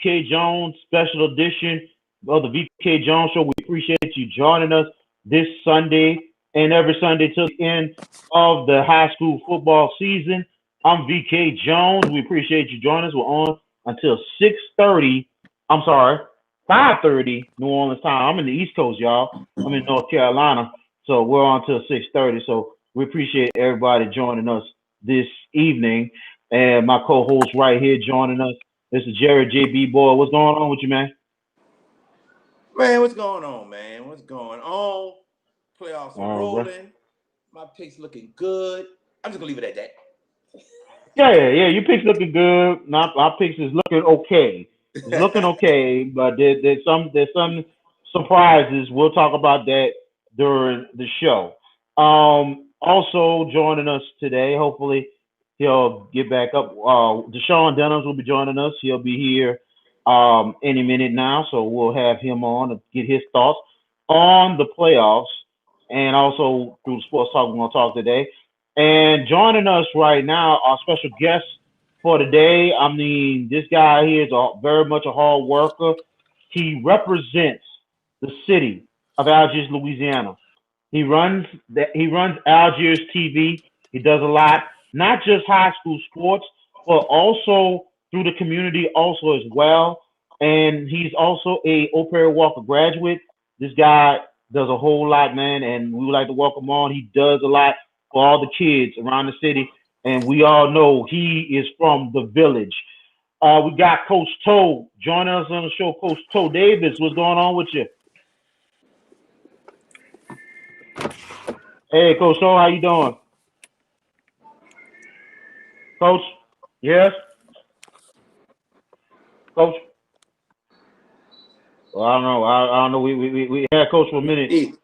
VK Jones special edition of the VK Jones Show. We appreciate you joining us this Sunday and every Sunday till the end of the high school football season. I'm VK Jones. We appreciate you joining us. We're on until 6:30. I'm sorry, 5:30 New Orleans time. I'm in the East Coast, y'all. I'm in North Carolina, so we're on till 6:30. So we appreciate everybody joining us this evening. And my co-host right here joining us, Mr. Jared JB Boy. What's going on with you, man? Man, what's going on, man? What's going on? Playoffs are rolling. Right. My picks looking good. I'm just gonna leave it at that. Yeah. Your picks looking good. My picks is looking okay. It's looking okay, but there's some surprises. We'll talk about that during the show. Also joining us today, hopefully he'll get back up. Dashone Denhams will be joining us. He'll be here any minute now, so we'll have him on to get his thoughts on the playoffs and also through the sports talk we're going to talk today. And joining us right now, our special guest for today. I mean, this guy here is very much a hard worker. He represents the city of Algiers, Louisiana. He runs Algiers TV. He does a lot, not just high school sports, but also through the community also as well. And he's also a O'Perry Walker graduate. This guy does a whole lot, man, and we would like to welcome him on. He does a lot for all the kids around the city, and we all know he is from the village. We got Coach Toe joining us on the show. Coach Toe Davis, what's going on with you? Hey, Coach Toe, how you doing? Coach, yes, Coach. Well, I don't know. I don't know. We had Coach for a minute.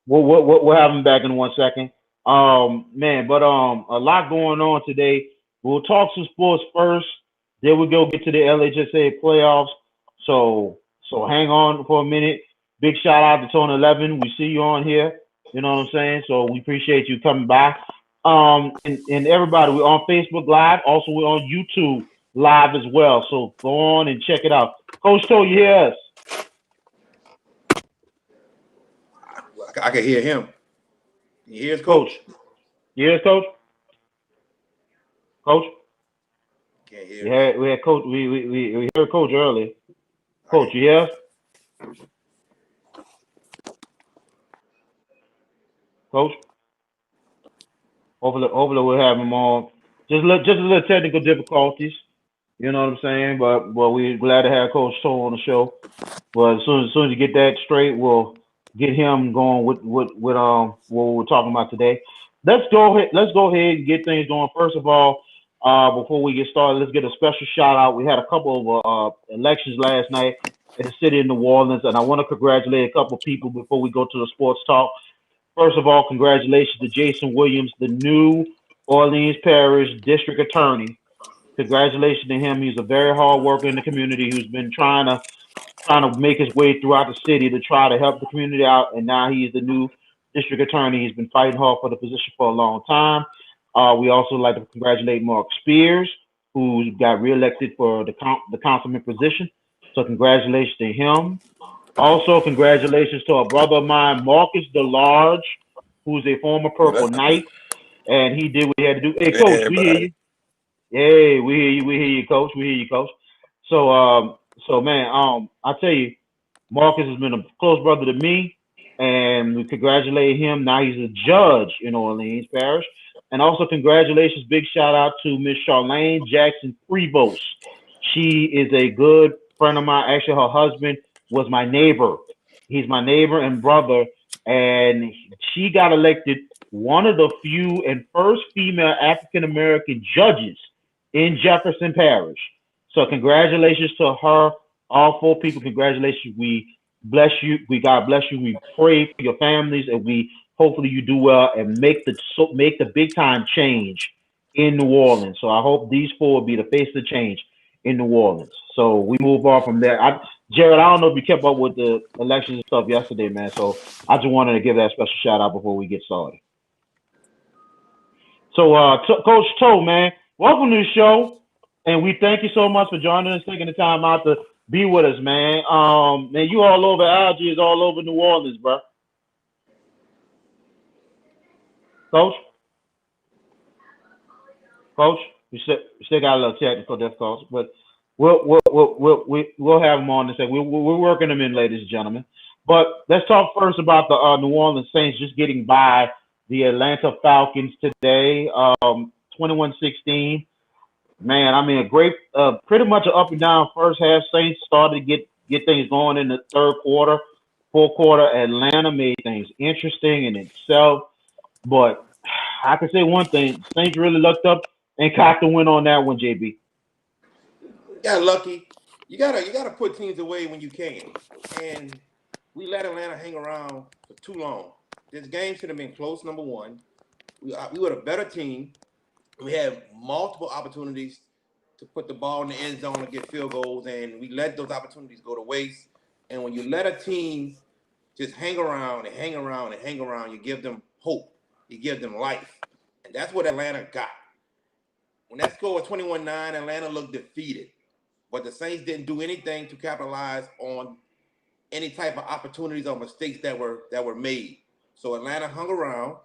We'll have him back in 1 second. Man, but a lot going on today. We'll talk some sports first. Then we go get to the LHSAA playoffs. So hang on for a minute. Big shout out to Tony 11. We see you on here. You know what I'm saying? So we appreciate you coming by. And everybody, we're on Facebook Live. Also, we're on YouTube Live as well. So go on and check it out. Coach Toe, you hear us? I can hear him. You hear us, Coach? You hear us, Coach? Coach? Can't hear. We had Coach. We heard Coach earlier. Coach, you hear us? Coach? Hopefully we'll have him on. Just a little technical difficulties. You know what I'm saying? But we're glad to have Coach Toe on the show. But as soon as you get that straight, we'll get him going with what we're talking about today. Let's go ahead and get things going. First of all, before we get started, let's get a special shout out. We had a couple of elections last night in the city of New Orleans, and I want to congratulate a couple of people before we go to the sports talk. First of all, congratulations to Jason Williams, the new Orleans Parish District Attorney. Congratulations to him. He's a very hard worker in the community who's been trying to make his way throughout the city to try to help the community out, and now he is the new district attorney. He's been fighting hard for the position for a long time. We also like to congratulate Mark Spears, who got reelected for the councilman position. So congratulations to him. Also, congratulations to a brother of mine, Marcus DeLarge, who's a former Purple Knight, and he did what he had to do. Hey, Coach, we hear you. Hey, we hear you, Coach. We hear you, Coach. So man, I tell you, Marcus has been a close brother to me, and we congratulate him. Now he's a judge in Orleans Parish. And also congratulations, big shout out to Miss Charlene Jackson Prevost. She is a good friend of mine. Actually, her husband was my neighbor. He's my neighbor and brother, and she got elected one of the few and first female African American judges in Jefferson Parish. So congratulations to her, all four people. Congratulations. We bless you. God bless you. We pray for your families, and we hopefully you do well and make the big time change in New Orleans. So I hope these four will be the face of the change in New Orleans. So we move on from there. Jared, I don't know if you kept up with the elections and stuff yesterday, man. So I just wanted to give that special shout out before we get started. So, Coach Toe, man, welcome to the show. And we thank you so much for joining us, taking the time out to be with us, man. Man, you all over Algiers, all over New Orleans, bro. Coach, Coach, we still got a little technical difficulties, but we'll have him on and say we're working them in, ladies and gentlemen. But let's talk first about the New Orleans Saints just getting by the Atlanta Falcons today, 21-16. Man, I mean, a great, pretty much an up and down first half. Saints started to get things going in the third quarter. Fourth quarter, Atlanta made things interesting in itself. But I can say one thing: Saints really looked up and caught the win on that one, JB. Got lucky. You gotta put teams away when you can. And we let Atlanta hang around for too long. This game should have been close, number one. We were a better team. We had multiple opportunities to put the ball in the end zone and get field goals, and we let those opportunities go to waste. And when you let a team just hang around and hang around and hang around, you give them hope, you give them life. And that's what Atlanta got. When that score was 21-9, Atlanta looked defeated. But the Saints didn't do anything to capitalize on any type of opportunities or mistakes that were made. So Atlanta hung around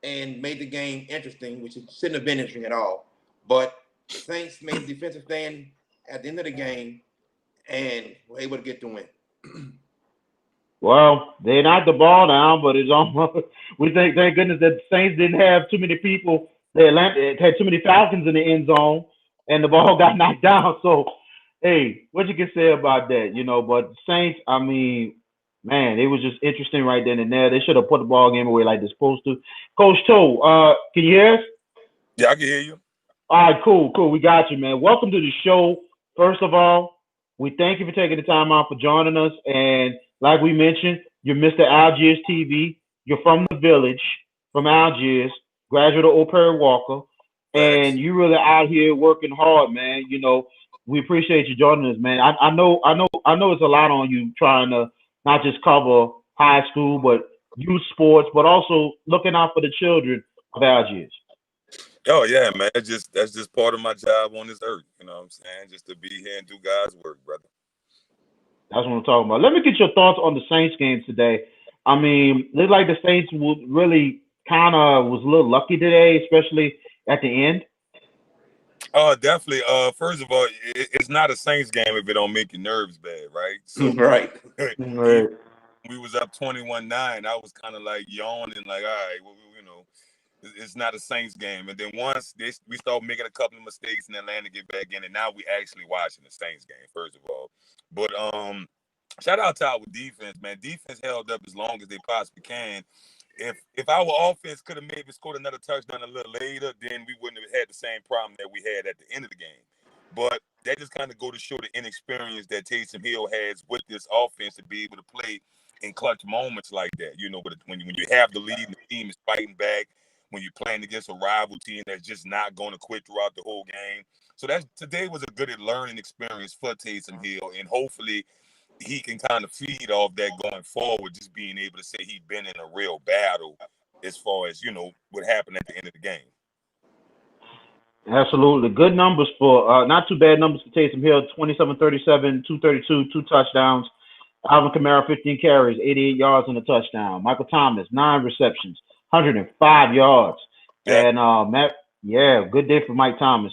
and made the game interesting, which it shouldn't have been interesting at all. But the Saints made a defensive stand at the end of the game and were able to get the win. Well, they knocked the ball down, but it's almost. We think, thank goodness, that the Saints didn't have too many people. The Atlanta had too many Falcons in the end zone, and the ball got knocked down. So, hey, what you can say about that, you know? But the Saints, I mean, man, it was just interesting right then and there. They should have put the ball game away like they're supposed to. Coach Toe, can you hear us? Yeah, I can hear you. All right, cool. We got you, man. Welcome to the show. First of all, we thank you for taking the time out for joining us. And like we mentioned, you're Mr. Algiers TV. You're from the village, from Algiers, graduate of Perry Walker, and Facts. you really out here working hard, man. You know, we appreciate you joining us, man. I know it's a lot on you trying to not just cover high school, but youth sports, but also looking out for the children of Algiers. Oh yeah, man. That's just part of my job on this earth. You know what I'm saying? Just to be here and do God's work, brother. That's what I'm talking about. Let me get your thoughts on the Saints game today. I mean, looked like the Saints really kind of was a little lucky today, especially at the end. Definitely. First of all, it's not a Saints game if it don't make your nerves bad, right? So Right. even Right. when we was up 21-9, I was kind of like yawning, like, all right, well, you know, it's not a Saints game. And then once we start making a couple of mistakes and Atlanta get back in, and now we actually watching the Saints game. First of all, but shout out to our defense, man. Defense held up as long as they possibly can. If our offense could have maybe scored another touchdown a little later, then we wouldn't have had the same problem that we had at the end of the game. But that just kind of go to show the inexperience that Taysom Hill has with this offense to be able to play in clutch moments like that. You know, when you have the lead and the team is fighting back, when you're playing against a rival team that's just not going to quit throughout the whole game. So that today was a good learning experience for Taysom Hill, and hopefully he can kind of feed off that going forward, just being able to say he's been in a real battle as far as, what happened at the end of the game. Absolutely. Good numbers for, not too bad numbers for Taysom Hill 27 37, 232, two touchdowns. Alvin Kamara, 15 carries, 88 yards and a touchdown. Michael Thomas, 9 receptions, 105 yards. Yeah. And yeah, good day for Mike Thomas.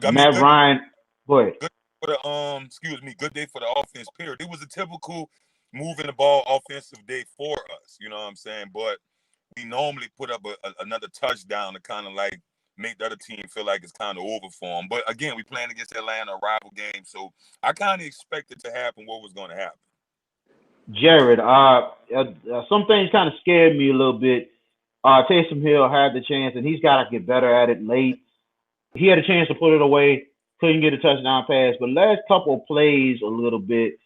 I mean, Matt Ryan, go ahead. good for the good day for the offense, period. It was a typical moving the ball offensive day for us, you know what I'm saying? But we normally put up another touchdown to kind of like make the other team feel like it's kind of over for them. But again, we playing against Atlanta, a rival game, so I kind of expected to happen what was going to happen. Jared, some things kind of scared me a little bit. Taysom Hill had the chance, and he's got to get better at it late. He had a chance to put it away, couldn't get a touchdown pass, but last couple of plays a little bit,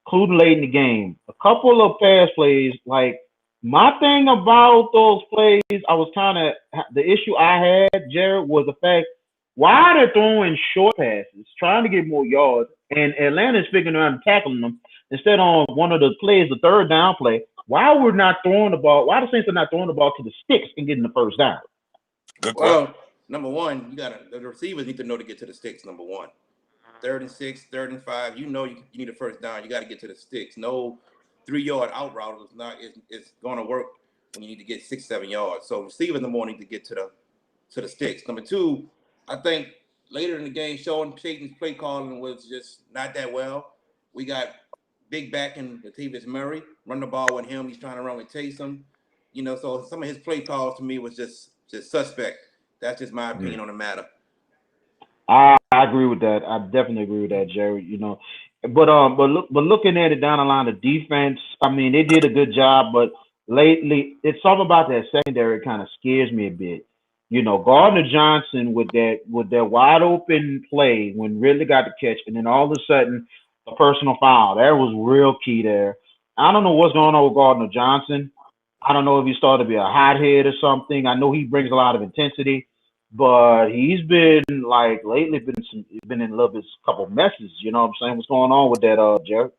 including late in the game, a couple of pass plays. Like my thing about those plays, I was kind of the issue I had, Jared, was the fact why they're throwing short passes, trying to get more yards, and Atlanta's figuring out and tackling them instead on one of the plays, the third down play. Why we're not throwing the ball? Why the Saints are not throwing the ball to the sticks and getting the first down? Good question. Well, number one, the receivers need to know to get to the sticks. Number one, 3rd and 6, 3rd and 5. You know you need a first down. You got to get to the sticks. No 3-yard out route is not. It's going to work when you need to get 6, 7 yards. So receivers the more need to get to the sticks. Number 2, I think later in the game, Sean Payton's play calling was just not that well. We got big back in Latavius Murray, run the ball with him. He's trying to run with Taysom. So some of his play calls to me was just suspect. That's just my opinion on the matter. I agree with that. I definitely agree with that, Jerry. But looking at it down the line, the defense. I mean, they did a good job, but lately it's something about that secondary kind of scares me a bit. Gardner Johnson with that wide open play when Ridley got the catch, and then all of a sudden a personal foul. That was real key there. I don't know what's going on with Gardner Johnson. I don't know if he started to be a hothead or something. I know he brings a lot of intensity, but he's been like lately been in a little bit couple messes. You know what I'm saying? What's going on with that, Jared?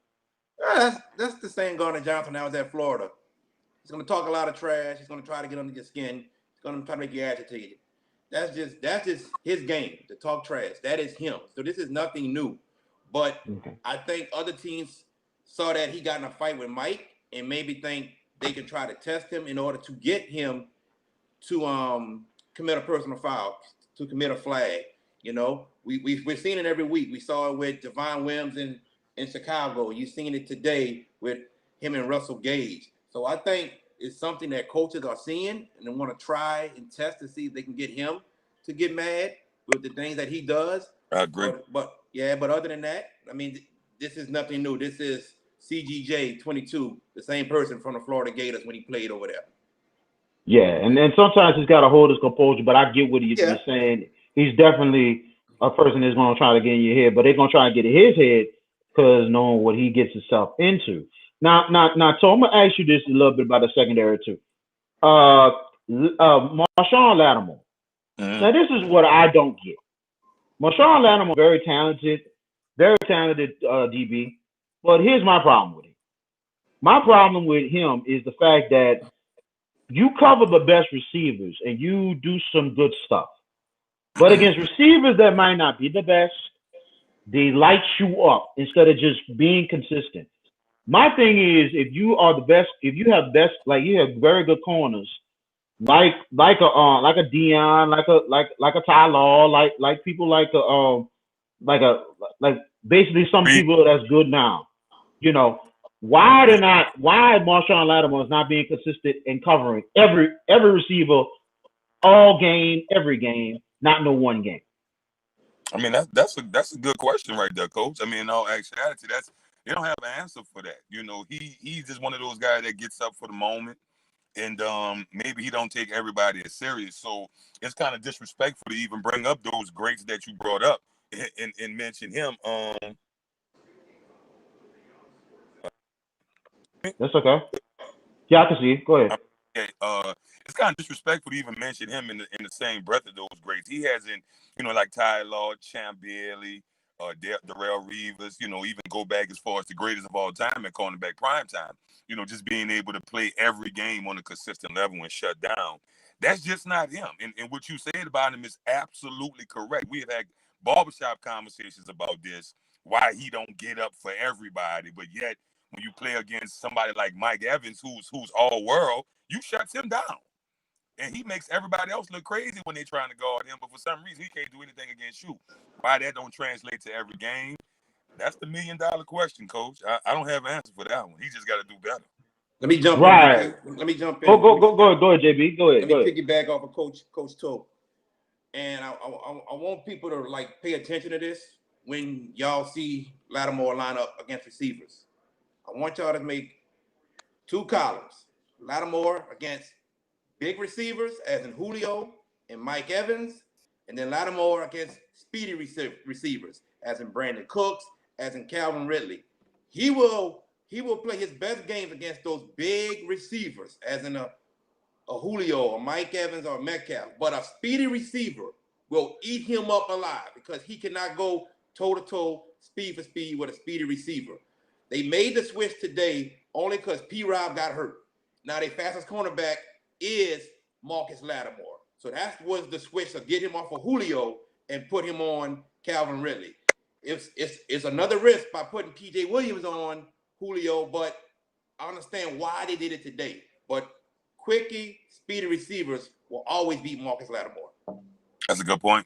That's the same Gardner Johnson that was at Florida. He's going to talk a lot of trash. He's going to try to get under your skin. He's going to try to make you agitated. That's just his game, to talk trash. That is him. So this is nothing new. But I think other teams saw that he got in a fight with Mike and maybe think they can try to test him in order to get him to commit a personal foul, to commit a flag. We're seeing it every week. We saw it with Javon Wims in Chicago. You've seen it today with him and Russell Gage. So I think it's something that coaches are seeing and they want to try and test to see if they can get him to get mad with the things that he does. I agree. But other than that, I mean, this is nothing new. This is CGJ 22, the same person from the Florida Gators when he played over there. Yeah, and then sometimes he's got to hold his composure, but I get what he's saying. He's definitely a person that's going to try to get in your head, but they're going to try to get in his head because knowing what he gets himself into. Now, so I'm going to ask you this a little bit about the secondary too. Marshawn Lattimore. Now, this is what I don't get. Marshawn Lattimore, very talented DB, but here's my problem with him. My problem with him is the fact that you cover the best receivers and you do some good stuff. But against receivers that might not be the best, they light you up instead of just being consistent. My thing is, if you are the best, if you have very good corners, like a Dion, like a Ty Law, like people like basically some people that's good now. Why Marshawn Lattimore is not being consistent in covering every receiver all game, every game, not no one game. I mean, that's a good question right there, Coach. I mean, in all actuality, you don't have an answer for that. He's just one of those guys that gets up for the moment, and maybe he don't take everybody as serious. So it's kind of disrespectful to even bring up those greats that you brought up and mention him. That's okay. Yeah, I can see it. Go ahead. Okay, it's kind of disrespectful to even mention him in the same breath of those greats. He hasn't, like Ty Law, Champ Bailey, Darrell Reeves, even go back as far as the greatest of all time at cornerback prime time. Just being able to play every game on a consistent level and shut down. That's just not him. And what you said about him is absolutely correct. We have had barbershop conversations about this, why he don't get up for everybody, but yet when you play against somebody like Mike Evans, who's all world, you shuts him down. And he makes everybody else look crazy when they're trying to guard him. But for some reason, he can't do anything against you. Why that don't translate to every game? That's the $1 million question, Coach. I don't have an answer for that one. He just got to do better. Let me jump in. Let me jump in. Go ahead, JB. Go ahead. Let me piggyback off of Coach Tory. And I want people to pay attention to this when y'all see Lattimore line up against receivers. I want y'all to make 2 columns. Lattimore against big receivers, as in Julio and Mike Evans, and then Lattimore against speedy receivers, as in Brandon Cooks, as in Calvin Ridley. He will play his best games against those big receivers, as in a Julio or Mike Evans or Metcalf. But a speedy receiver will eat him up alive because he cannot go toe-to-toe, speed for speed with a speedy receiver. They made the switch today only because P-Rob got hurt. Now their fastest cornerback is Marcus Lattimore. So that was the switch to get him off of Julio and put him on Calvin Ridley. it's another risk by putting P.J. Williams on Julio, but I understand why they did it today. But quickie, speedy receivers will always beat Marcus Lattimore. That's a good point.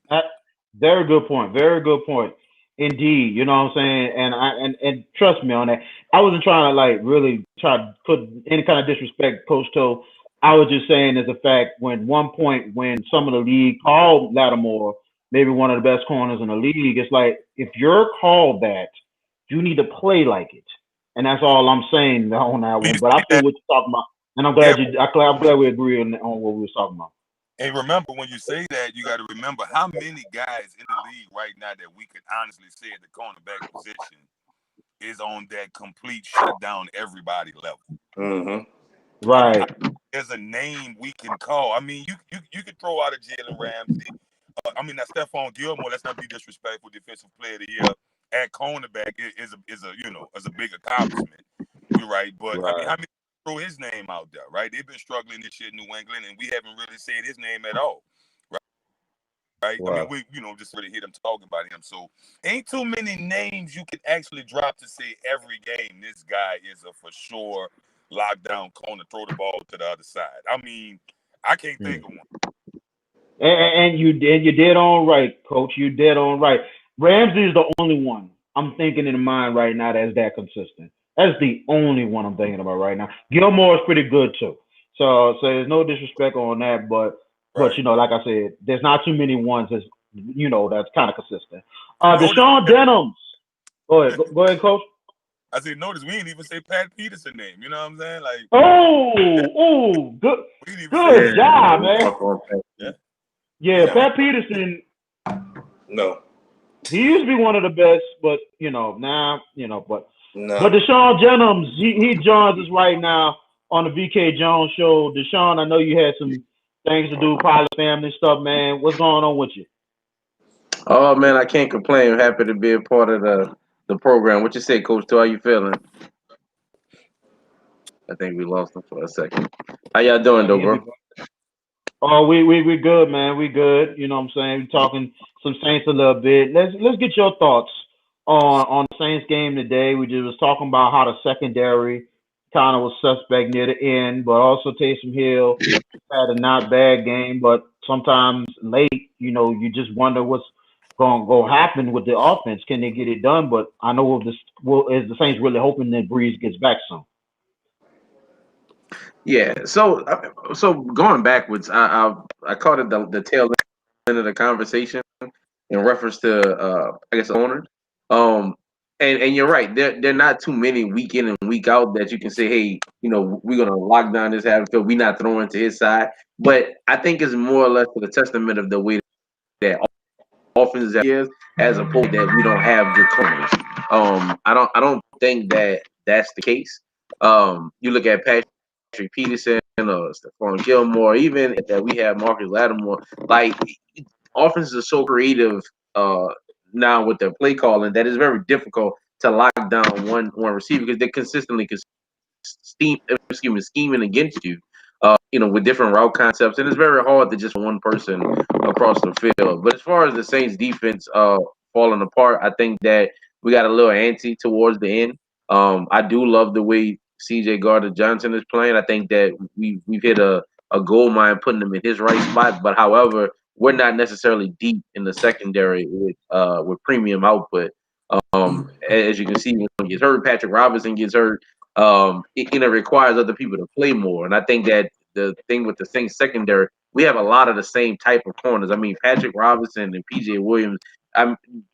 Very good point. Very good point. Indeed. You know what I'm saying? And trust me on that. I wasn't trying to like really try to put any kind of disrespect, Coach Toe. I was just saying as a fact when one point when some of the league called Lattimore maybe one of the best corners in the league, it's like if you're called that, you need to play like it. And that's all I'm saying on that When one. you But I say feel that, what you're talking about. And I'm yeah, glad we agree on what we were talking about. and remember, when you say that, you got to remember how many guys in the league right now that we could honestly say at the cornerback position is on that complete shutdown everybody level. Mm-hmm. Right. There's a name we can call. I mean, you could throw out a Jalen Ramsey. I mean, that Stephon Gilmore. Let's not be disrespectful. Defensive Player of the Year at cornerback is a big accomplishment. You're right, but I mean, Right. how many throw his name out there? Right, they've been struggling this year in New England, and we haven't really said his name at all. Right. I mean, Right. we just really hear them talking about him. So ain't too many names you can actually drop to say every game this guy is a for sure lockdown corner, throw the ball to the other side. I mean, I can't think of one. And you dead on right, Coach. You dead on right. Ramsey is the only one I'm thinking in mind right now that's that consistent. That's the only one I'm thinking about right now. Gilmore is pretty good too. So there's no disrespect on that, but Right. like I said, there's not too many ones that's that's kind of consistent. Notice, Deshaun Denhams. Go ahead, Coach. I said, notice we didn't even say Pat Peterson name. You know what I'm saying? Like, Good, we didn't even say good his job, name. man. Yeah. Yeah, No. Pat Peterson. No. He used to be one of the best, but but No. Deshaun Jennings, he joins us right now on the VK Jones show. Deshaun, I know you had some things to do, probably family stuff, man. What's going on with you? Oh man, I can't complain. I'm happy to be a part of the program. What you say, Coach? How you feeling? I think we lost him for a second. How y'all doing, though, bro? Oh, we good, man. We good. You know what I'm saying? We talking some Saints a little bit. Let's get your thoughts on the Saints game today. We just was talking about how the secondary kind of was suspect near the end, but also Taysom Hill had a not bad game, but sometimes late, you just wonder what's going to go happen with the offense. Can they get it done? But I know is the Saints really hoping that Breeze gets back soon. Yeah. So going backwards, I caught it the tail end of the conversation in reference to I guess owners. Um, and you're right. There are not too many week in and week out that you can say, hey, we're gonna lock down this half field. We're not throwing to his side. But I think it's more or less to the testament of the way that offense is, as opposed that we don't have good corners. I don't think that that's the case. You look at Patrick Peterson or Stephon Gilmore, even that we have Marcus Lattimore. Like offenses are so creative now with their play calling that it's very difficult to lock down one receiver because they're consistently scheming against you. With different route concepts, and it's very hard to just one person across the field. But as far as the Saints defense falling apart, I think that we got a little antsy towards the end. I do love the way CJ Gardner-Johnson is playing. I think that we've hit a gold mine putting him in his right spot. But however, we're not necessarily deep in the secondary with premium output. As you can see, when he gets hurt, Patrick Robinson gets hurt. It requires other people to play more. And I think that the thing with the Saints secondary, we have a lot of the same type of corners. I mean, Patrick Robinson and PJ Williams,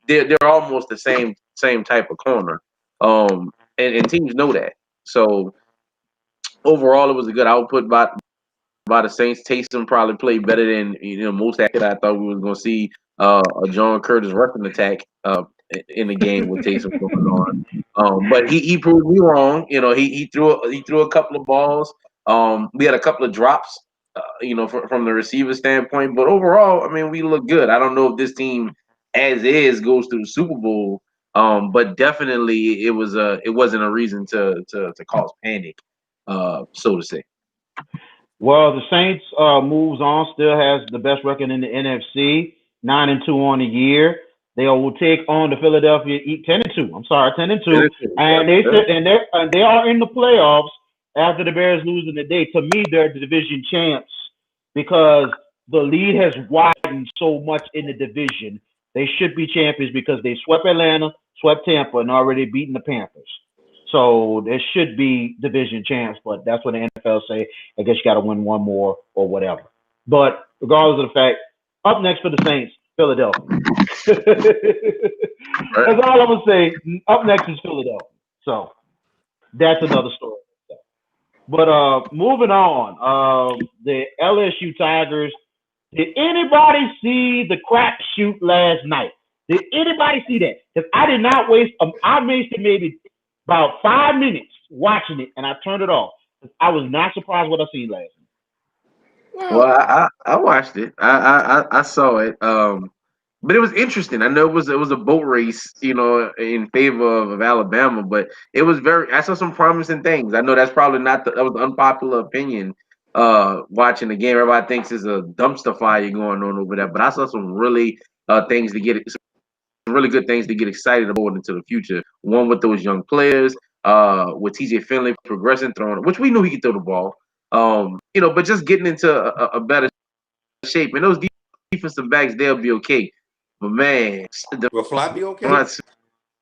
they're almost the same type of corner. And teams know that. So overall, it was a good output by the Saints. Taysom probably played better than most acted. I thought we was going to see a John Curtis rushing attack in the game with Taysom going on. But he proved me wrong. He threw a couple of balls. We had a couple of drops. From the receiver standpoint, but overall, I mean, we look good. I don't know if this team, as is, goes to the Super Bowl, but definitely it wasn't a reason to cause panic, so to say. Well, the Saints moves on, still has the best record in the NFC, 9-2 on the year. They will take on the Philadelphia 10-2. I'm sorry, 10-2, and they are in the playoffs after the Bears losing today. To me, they're the division champs because the lead has widened so much in the division. They should be champions because they swept Atlanta, swept Tampa, and already beaten the Panthers. So there should be division champs, but that's what the NFL say. I guess you got to win one more or whatever. But regardless of the fact, up next for the Saints, Philadelphia. That's all I'm gonna say. Up next is Philadelphia. So that's another story. But moving on, the LSU Tigers. Did anybody see the crap shoot last night? Did anybody see that? Because I did not waste. I wasted maybe about 5 minutes watching it, and I turned it off. I was not surprised what I seen last night. Well, I watched it. I saw it. But it was interesting. I know it was a boat race, in favor of Alabama, but it was I saw some promising things. I know that's probably not that was an unpopular opinion. Watching the game, everybody thinks there's a dumpster fire going on over there, but I saw some really things to get some really good things to get excited about into the future. One with those young players, with TJ Finley progressing, throwing, which we knew he could throw the ball. But just getting into a better shape, and those defensive backs, they'll be okay. But man, Will Fly be okay?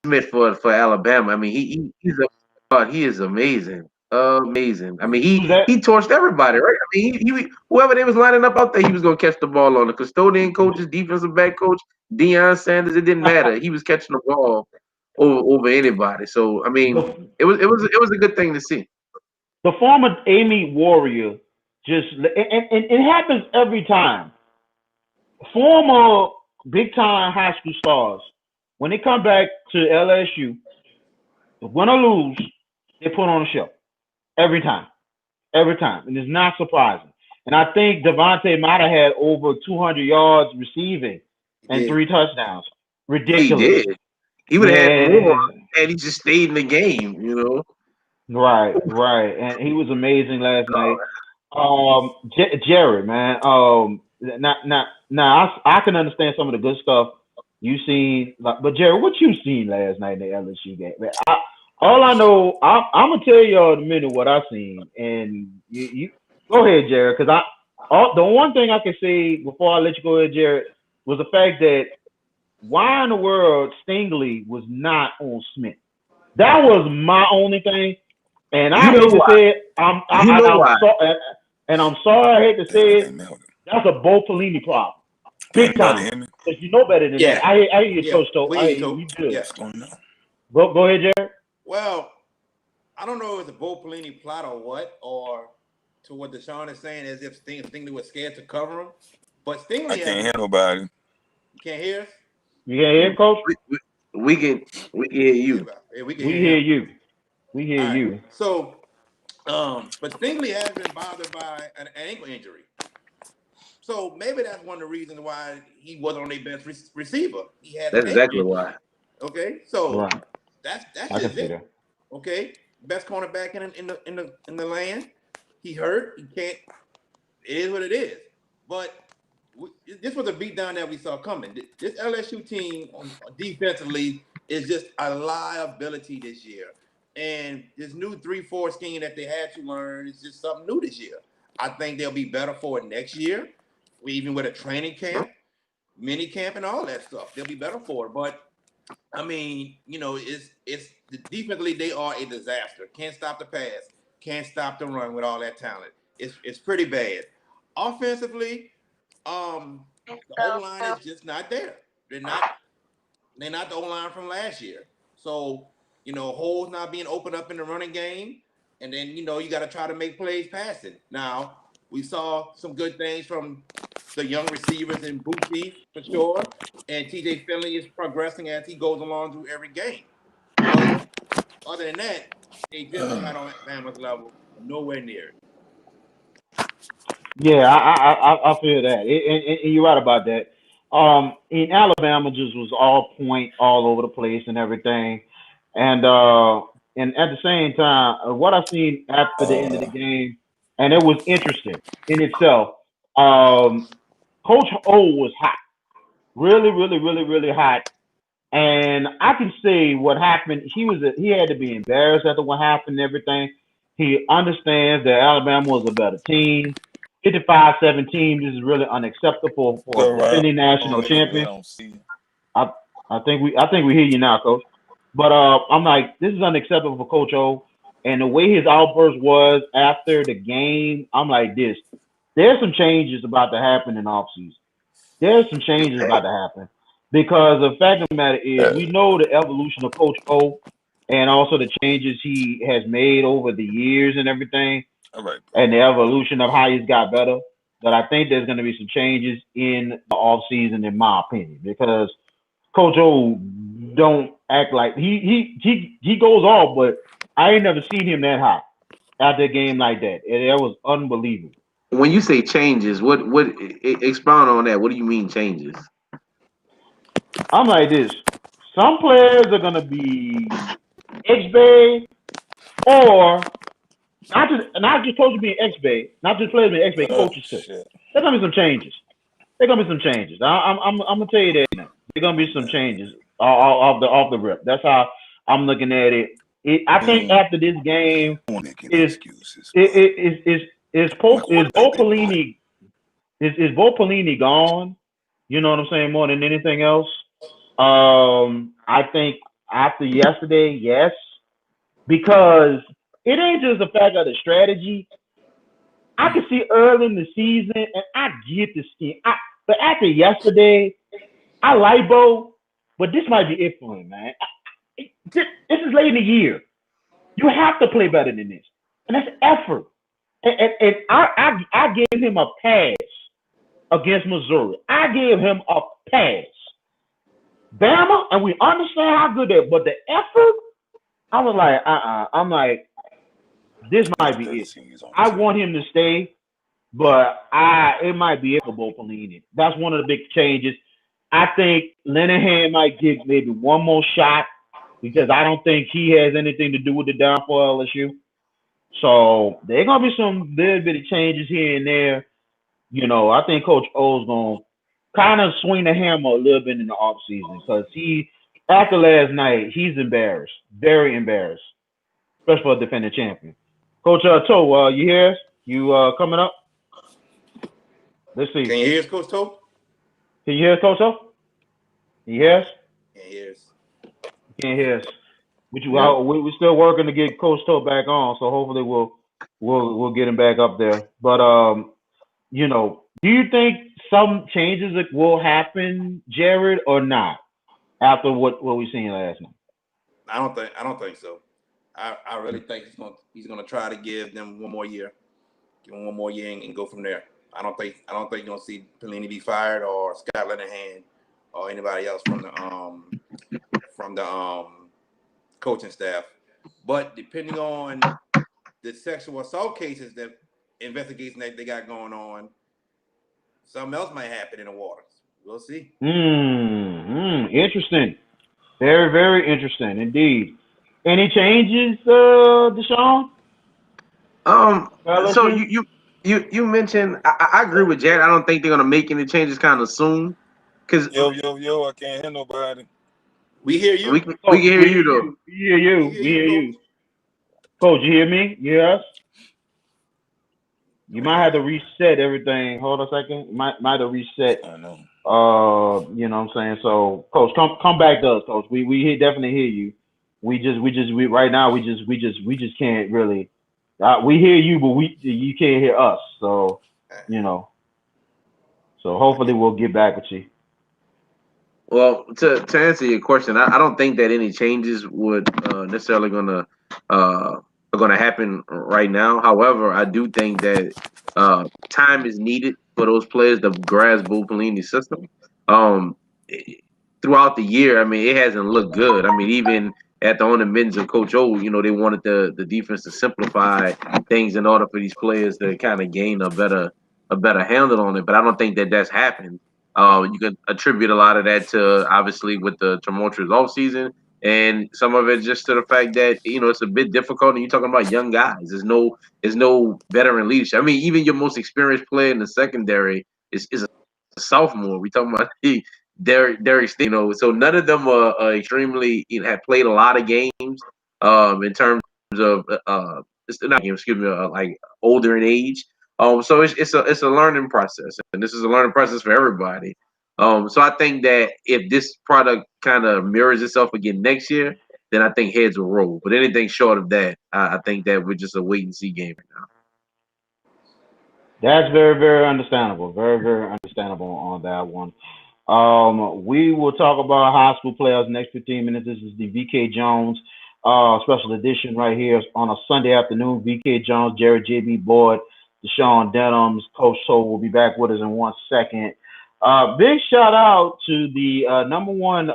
Smith for Alabama. I mean, he is amazing, amazing. I mean, he torched everybody, right? I mean, he whoever they was lining up out there, he was gonna catch the ball on. The custodian coaches, defensive back coach, Deion Sanders. It didn't matter. He was catching the ball over anybody. So I mean, it was a good thing to see. The former Amy Warrior just and it happens every time. Former big time high school stars, when they come back to LSU, win or lose, they put on a show. Every time. Every time. And it's not surprising. And I think Devontae might have had over 200 yards receiving and 3 touchdowns. Ridiculous. He did. He would have had more, and he just stayed in the game, Right. And he was amazing last night. Jared, man. Now I can understand some of the good stuff you seen, but Jared, what you seen last night in the LSU game? Man, all I know, I'm gonna tell y'all in a minute what I seen, and you go ahead, Jared, because the one thing I can say before I let you go ahead, Jared, was the fact that why in the world Stingley was not on Smith. That was my only thing, and I hate to say it. I'm sorry I hate to say it. That's a Bo Pelini problem. Big time. Because you know better than that. I hear you, Coach Stowe. You good. Yeah. Go ahead, Jared. Well, I don't know if it's a Bo Pelini plot or what, or to what Dashone is saying, as if Stingley was scared to cover him. But Stingley, I can't hear nobody. You can't hear us? You can't hear, Coach? We can hear you. We hear you. We hear right. you. So, but Stingley has been bothered by an ankle injury. So maybe that's one of the reasons why he wasn't on their best receiver. He had that's exactly why. Okay, so right. that's just it. That. Okay, best cornerback in the land. He hurt. He can't. It is what it is. But this was a beatdown that we saw coming. This LSU team defensively is just a liability this year. And this new 3-4 scheme that they had to learn is just something new this year. I think they'll be better for it next year, even with a training camp, mini camp, and all that stuff. They'll be better for it. But I mean, it's defensively they are a disaster. Can't stop the pass, can't stop the run with all that talent. It's pretty bad. Offensively, the O-line is just not there. They're not the O-line from last year. So, holes not being opened up in the running game. And then, you got to try to make plays passing. Now, we saw some good things from the young receivers in Bucci, for sure. And TJ Finley is progressing as he goes along through every game. But other than that, they just are not on Bama's level. Nowhere near it. Yeah, I feel that, and you're right about that. In Alabama, just was all point all over the place and everything, and at the same time, what I seen after the end of the game, and it was interesting in itself. Coach O was hot, really hot, And I can say what happened. He had to be embarrassed after what happened and everything. He understands that Alabama was a better team. 55-17. This is really unacceptable for a defending national champion. I I think we hear you now, Coach. But I'm like, this is unacceptable for Coach O. And the way his outburst was after the game, I'm like this. There's some changes about to happen in offseason. There's some changes about to happen. Because the fact of the matter is we know the evolution of Coach O and also the changes he has made over the years and everything All right, and the evolution of how he's got better. But I think there's going to be some changes in the offseason, in my opinion, because Coach O don't act like he goes off, but I ain't never seen him that hot after a game like that. That was unbelievable. When you say changes, what expound on that? What do you mean changes? I'm like this. Some players are gonna be X Bay or not just supposed to be X Bay, not just players being X Bay, coaches too. shit. There's gonna be some changes. There's gonna be some changes. I'm gonna tell you that now. There's gonna be some changes off the rip. That's how I'm looking at it. I think after this game is Excuses. is Bo Pelini is Bo Pelini gone? You know what I'm saying? More than anything else, I think after yesterday, yes, because it ain't just the fact of the strategy. I can see early in the season, and I get the scheme. But after yesterday, I like Bo, but this might be it for him, man. This is late in the year. You have to play better than this, and that's effort. And I gave him a pass against Missouri. I gave him a pass. Bama, and we understand how good that, but the effort, I was like, I'm like, this might be it. I want him to stay, but it might be it for Bo Pelini. That's one of the big changes. I think Linehan might get maybe one more shot because I don't think he has anything to do with the downfall of LSU. So there are gonna be some little bit of changes here and there. I think Coach O's gonna kind of swing the hammer a little bit in the offseason because after last night, he's embarrassed, very embarrassed, especially for a defending champion. Coach Toe, you hear us? You coming up? Let's see. Can you hear us, Coach Toe? Can you hear us, Coach Toe? Can you hear us? Can't hear us. Can't hear us. We're still working to get Coach Toe back on, so hopefully we'll get him back up there. But do you think some changes will happen, Jared, or not after what we seen last night? I don't think so. I really think he's gonna try to give them one more year, and go from there. I don't think you're gonna see Pelini be fired or Scott Linehan or anybody else from the coaching staff. But depending on the sexual assault cases that investigation that they got going on, something else might happen in the waters. We'll see. Interesting. Very, very interesting indeed. Any changes, Dashone? So you mentioned I agree with Jared. I don't think they're gonna make any changes kind of soon, because Yo, I can't hear nobody. We hear you. we can hear you though. We hear you. We hear you. Coach, you hear me? You hear us? You might have to reset everything. Hold on a second. You might have to reset. I know. You know what I'm saying? So, Coach, come back to us, Coach. We definitely hear you. Right now we just can't really. We hear you, but you can't hear us. So, so hopefully we'll get back with you. Well, to answer your question, I don't think that any changes would necessarily are gonna happen right now. However, I do think that time is needed for those players to grasp Bo Pelini's system. Um, Throughout the year, I mean, it hasn't looked good. I mean, even at the on the men's of Coach O, they wanted the defense to simplify things in order for these players to kind of gain a better handle on it. But I don't think that that's happened. You can attribute a lot of that to obviously with the tumultuous offseason, and some of it just to the fact that it's a bit difficult. And you're talking about young guys. There's no veteran leadership. I mean, even your most experienced player in the secondary is a sophomore. We talking about they're extremely, so none of them are extremely, have played a lot of games in terms of it's not games, excuse me, like older in age. So it's a learning process, and this is a learning process for everybody. So I think that if this product kind of mirrors itself again next year, then I think heads will roll. But anything short of that, I think that we're just a wait and see game right now. That's very, very understandable. Very, very understandable on that one. We will talk about high school players next 15 minutes. This is the VK Jones special edition right here on a Sunday afternoon. VK Jones, Jared JB Boyd, Dashone Denhams, Coach Tory will be back with us in 1 second. Big shout out to the number one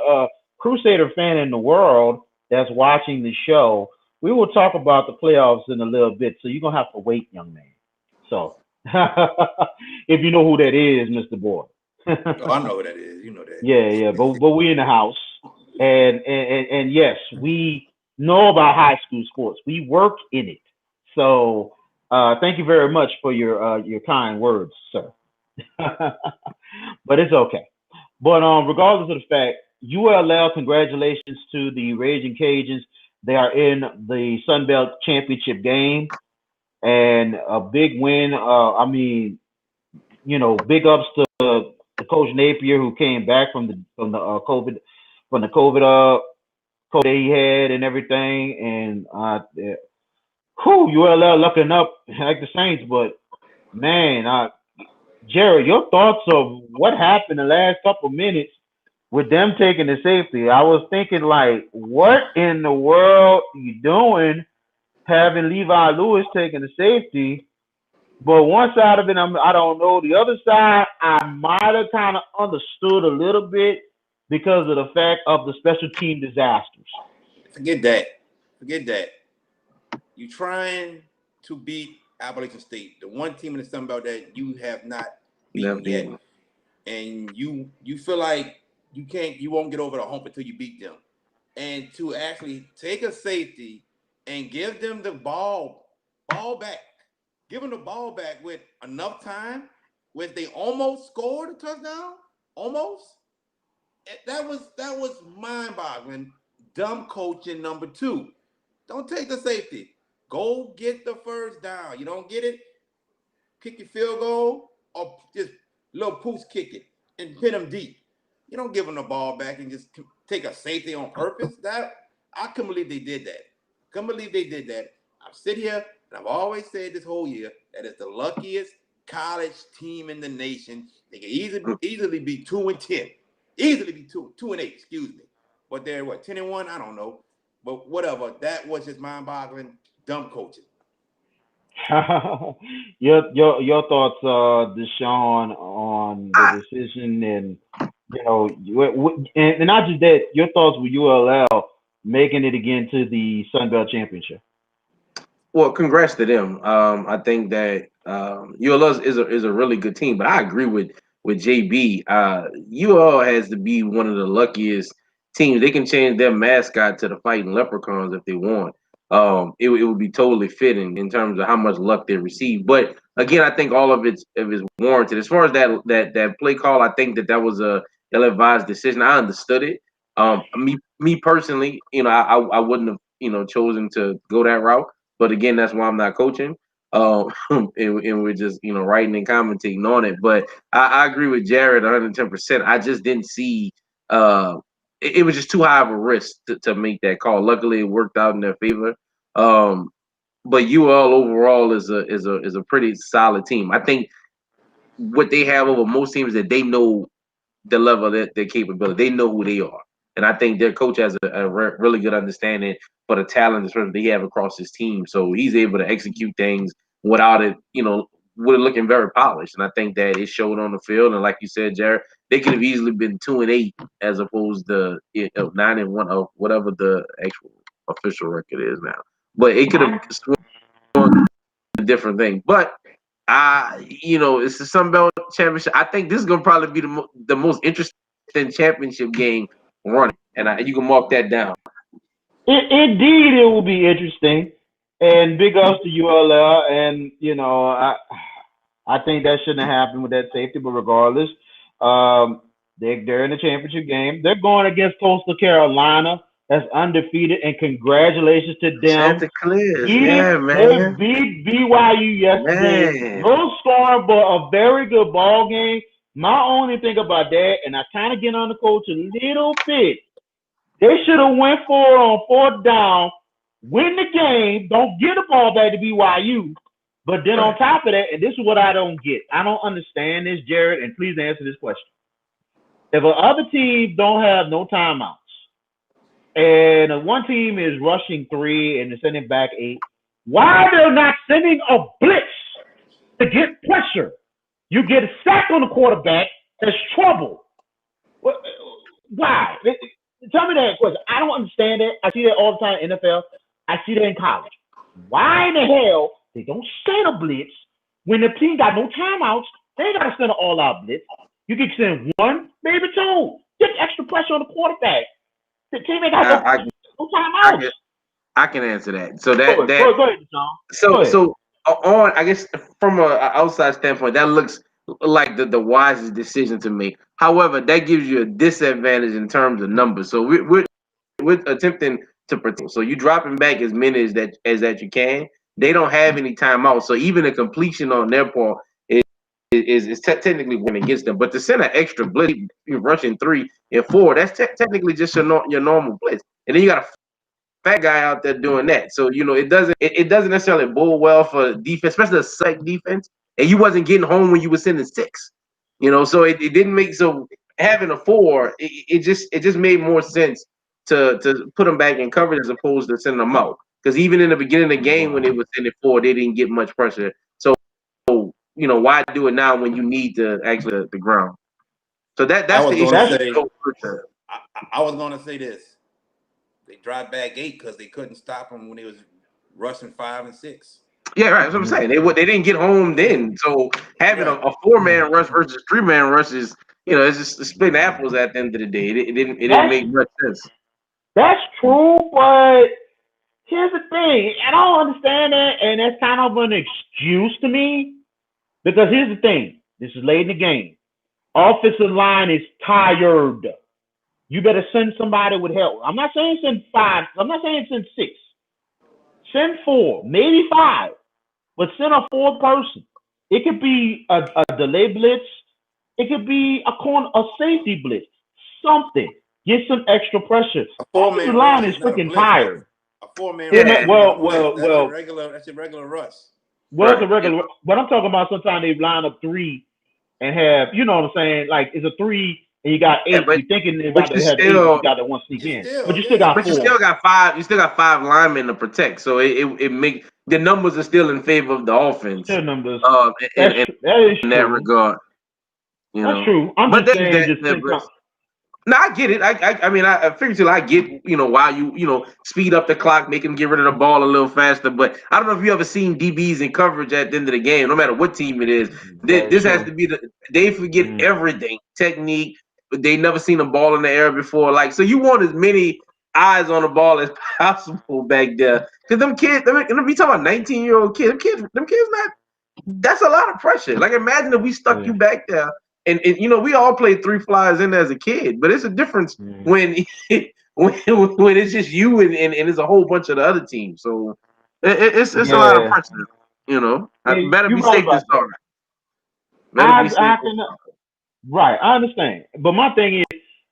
Crusader fan in the world that's watching the show. We will talk about the playoffs in a little bit, so you're gonna have to wait, young man. So if you know who that is, Mr. Boyd. Oh, I know who that is. You know that. Yeah, but we in the house, and yes, we know about high school sports. We work in it, so thank you very much for your kind words, sir. But it's okay. But regardless of the fact, ULL, congratulations to the Raging Cajuns. They are in the Sun Belt Championship game, and a big win. I mean, big ups to Coach Napier who came back from the COVID that he had and everything, and ULL looking up like the Saints. But man, Jared, your thoughts of what happened the last couple minutes with them taking the safety? I was thinking like, what in the world are you doing having Levi Lewis taking the safety? But one side of it, I don't know. The other side, I might have kind of understood a little bit because of the fact of the special team disasters. Forget that. Forget that. You trying to beat Appalachian State, the one team in the Sun Belt that you have not beaten yet, and you feel like you won't get over the hump until you beat them, and to actually take a safety and give them the ball back. Give them the ball back with enough time, where they almost scored a touchdown, almost. That was mind-boggling. Dumb coaching number 2. Don't take the safety. Go get the first down. You don't get it, kick your field goal, or just little poos kick it and pin them deep. You don't give them the ball back and just take a safety on purpose. That I couldn't believe they did that. Couldn't believe they did that. I've sit here and I've always said this whole year that it's the luckiest college team in the nation. They can easily be 2-10, easily be 2-8. Excuse me, but they're what 10-1. I don't know, but whatever. That was just mind-boggling, dumb coaching. your thoughts, Dashone, on the decision, and and not just that, your thoughts with ULL making it again to the Sun Belt Championship. Well, congrats to them. I think that ULL is a really good team, but I agree with JB. ULL has to be one of the luckiest teams. They can change their mascot to the Fighting Leprechauns if they want. It would be totally fitting in terms of how much luck they receive. But again, I think all of it is warranted. As far as that play call, I think that was a ill-advised decision. I understood it. Me personally, I wouldn't have chosen to go that route. But again, that's why I'm not coaching. And we're just writing and commentating on it. But I agree with Jared 110%. I just didn't see. It was just too high of a risk to make that call. Luckily, it worked out in their favor. But UL overall is a pretty solid team. I think what they have over most teams is that they know the level of their capability. They know who they are. And I think their coach has a really good understanding for the talent that they have across his team. So he's able to execute things without it, with it looking very polished. And I think that it showed on the field. And like you said, Jared, they could have easily been 2-8 as opposed to 9-1 or whatever the actual official record is now. But it could have swung a different thing. But it's the Sun Belt Championship. I think this is gonna probably be the most interesting championship game running, and you can mark that down. Indeed, it will be interesting, and big ups to ULL. And I think that shouldn't have happened with that safety, but regardless, They're in the championship game. They're going against Coastal Carolina, that's undefeated, and congratulations to them. Chanticleers, They yeah, man. beat BYU yesterday. Man. Low scoring, but a very good ball game. My only thing about that, and I kind of get on the coach a little bit, they should have went for it on fourth down, win the game, don't get the ball back to BYU. But then on top of that, and this is what I don't get. I don't understand this, Jared, and please answer this question. If other teams don't have no timeouts, and one team is rushing 3 and they're sending back 8, why they're not sending a blitz to get pressure? You get a sack on the quarterback, there's trouble. Why? Tell me that question. I don't understand it. I see that all the time in NFL. I see that in college. Why in the hell they don't send a blitz when the team got no timeouts? They ain't got to send an all-out blitz. You can send 1, maybe 2. Get extra pressure on the quarterback. The team ain't got no timeouts. I can answer that. So Go ahead, John. So on, I guess from an outside standpoint, that looks like the wisest decision to make. However, that gives you a disadvantage in terms of numbers. So we're attempting to protect. So you dropping back as many as that you can. They don't have any timeouts. So even a completion on their part is technically going against them. But to send an extra blitz, you're rushing 3 and 4. That's technically just your normal blitz. And then you got a fat guy out there doing that. So it doesn't necessarily bode well for defense, especially a select defense. And you wasn't getting home when you were sending 6. So it didn't make having a 4. It just made more sense to put them back in coverage as opposed to sending them out. Because even in the beginning of the game when they were sending 4, they didn't get much pressure. So why do it now when you need to actually the ground? So that's the issue. I was going to say this. They dropped back 8 because they couldn't stop them when they was rushing 5 and 6. Yeah, right. That's what I'm saying. They didn't get home then. So having a 4-man rush versus 3-man rush is, it's just splitting apples at the end of the day. It didn't make much sense. That's true, but here's the thing. I don't understand that, and that's kind of an excuse to me. Because here's the thing. This is late in the game. Offensive line is tired. You better send somebody with help. I'm not saying send 5. I'm not saying send 6. Send 4, maybe 5. But send a 4th person. It could be a delay blitz. It could be a safety blitz. Something. Get some extra pressure. Offensive line is freaking tired. A 4-man rush. That's a regular rush. Well, it's a regular. What I'm talking about, sometimes they line up 3 and have, you know what I'm saying? Like it's a 3 and you got 8. You're thinking they're about to have 8. You got that 1 sneak in, but you still got 4. But you still got 5. You still got 5 linemen to protect. So it make the numbers are still in favor of the offense. Still numbers. In that regard. That's true. I'm just saying, no, I get it. I mean, I figuratively I get, why you speed up the clock, make them get rid of the ball a little faster. But I don't know if you ever seen DBs in coverage at the end of the game, no matter what team it is. This has to be they forget everything, technique. They never seen a ball in the air before. Like, so you want as many eyes on the ball as possible back there. Because them kids, we talking about 19-year-old kids. Them kids that's a lot of pressure. Like, imagine if we stuck you back there. And we all played 3 flies in as a kid, but it's a difference when it's just you and it's a whole bunch of the other teams. So it's a lot of pressure. I better be safe this start. Right, I understand. But my thing is,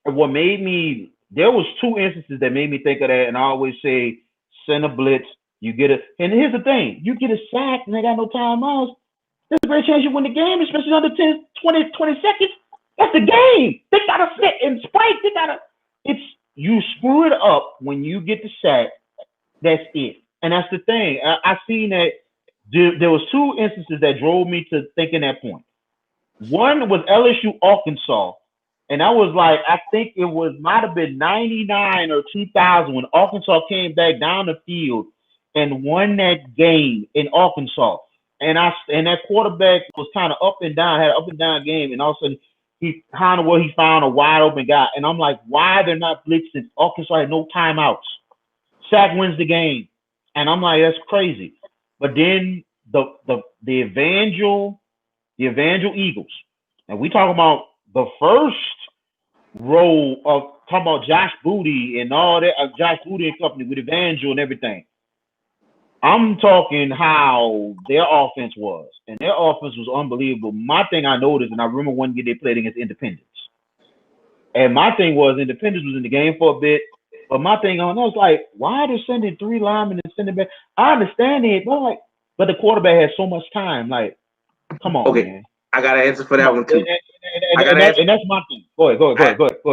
what made me, there was 2 instances that made me think of that, and I always say, send a blitz, you get it. And here's the thing, you get a sack and they got no timeouts, there's a great chance you win the game, especially under 10, 20 seconds. That's the game. They got to sit and spike. You screw it up when you get the sack, that's it. And that's the thing. I seen that there was 2 instances that drove me to thinking that point. One was LSU Arkansas, and that was like, I think it might have been 99 or 2000 when Arkansas came back down the field and won that game in Arkansas. And that quarterback was kind of up and down, had an up and down game, and all of a sudden he found a wide open guy. And I'm like, why they're not blitzing? Arkansas had no timeouts. Sack wins the game. And I'm like, that's crazy. But then the Evangel Eagles, and we talk about the first role of talking about Josh Booty and all that, Josh Booty and company with Evangel and everything. I'm talking how their offense was, and their offense was unbelievable. My thing I noticed, and I remember one year they played against Independence, and my thing was Independence was in the game for a bit, but my thing on that was like, why are they sending 3 linemen and sending back? I understand it, but the quarterback has so much time. Like, come on, Okay, man. I got an answer for Come that on. one too. And that's my thing. Go ahead.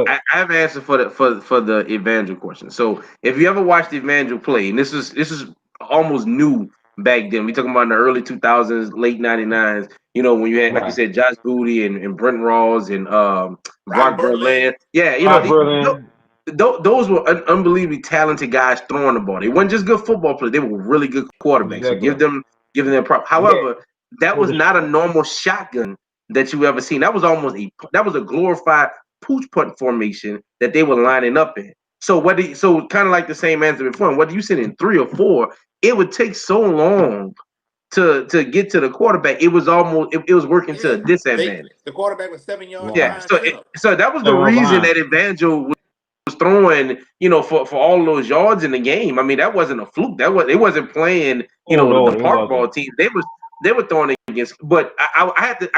I have an answer for the Evangel question. So if you ever watched Evangel play, and this is almost new back then. We talking about in the early 2000s, late 99s. You know, when you had, like you Right. said, Josh Booty and Brent Rawls and Ron Brock Berlin. Berlin. Yeah, you know, Rock Berlin. those were unbelievably talented guys throwing the ball. They weren't just good football players; they were really good quarterbacks. So Exactly. give them props. Yeah. However, that was not a normal shotgun that you ever seen. That was a glorified pooch punt formation that they were lining up in. So kind of like the same answer before, whether you sit in 3 or 4, it would take so long to get to the quarterback. It was it was working to a disadvantage. The quarterback was 7 yards Right. Yeah, behind so center. that was the 7 reason behind. that Evangel was throwing, for all those yards in the game. I mean, that wasn't a fluke. They wasn't playing, Oh the Lord, it park ball wasn't. team. They were throwing against. But I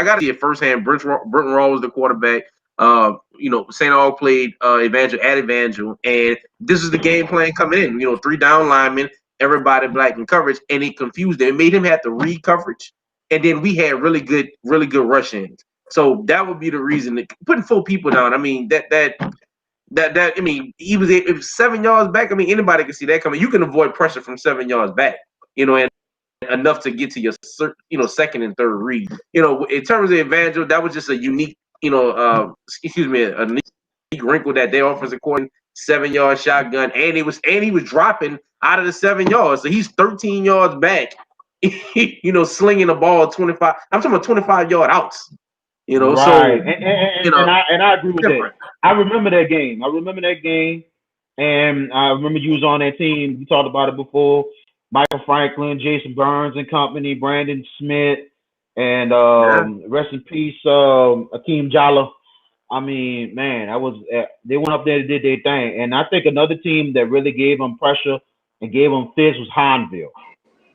got to see it firsthand. Britton Raw was the quarterback. St. Aug played Evangel, and this is the game plan coming in. 3 down linemen, everybody black in coverage, and it confused them. It made him have to read coverage, and then we had really good rush ins. So that would be the reason that putting 4 people down. I mean, I mean, it was 7 yards back. I mean, anybody can see that coming. You can avoid pressure from 7 yards back, and enough to get to your second and third read. In terms of Evangel, that was just a unique, a unique wrinkle that their offensive coordinator 7-yard shotgun, and he was dropping out of the 7 yards, so he's 13 yards back. Slinging the ball 25. I'm talking about 25-yard outs. Right. So And I agree with that. different. I remember that game. And I remember you was on that team. We talked about it before. Michael Franklin, Jason Burns and company, Brandon Smith, and Yeah. rest in peace, Akeem Jala. I mean, man, they went up there and did their thing. And I think another team that really gave them pressure and gave them fits was Hanville.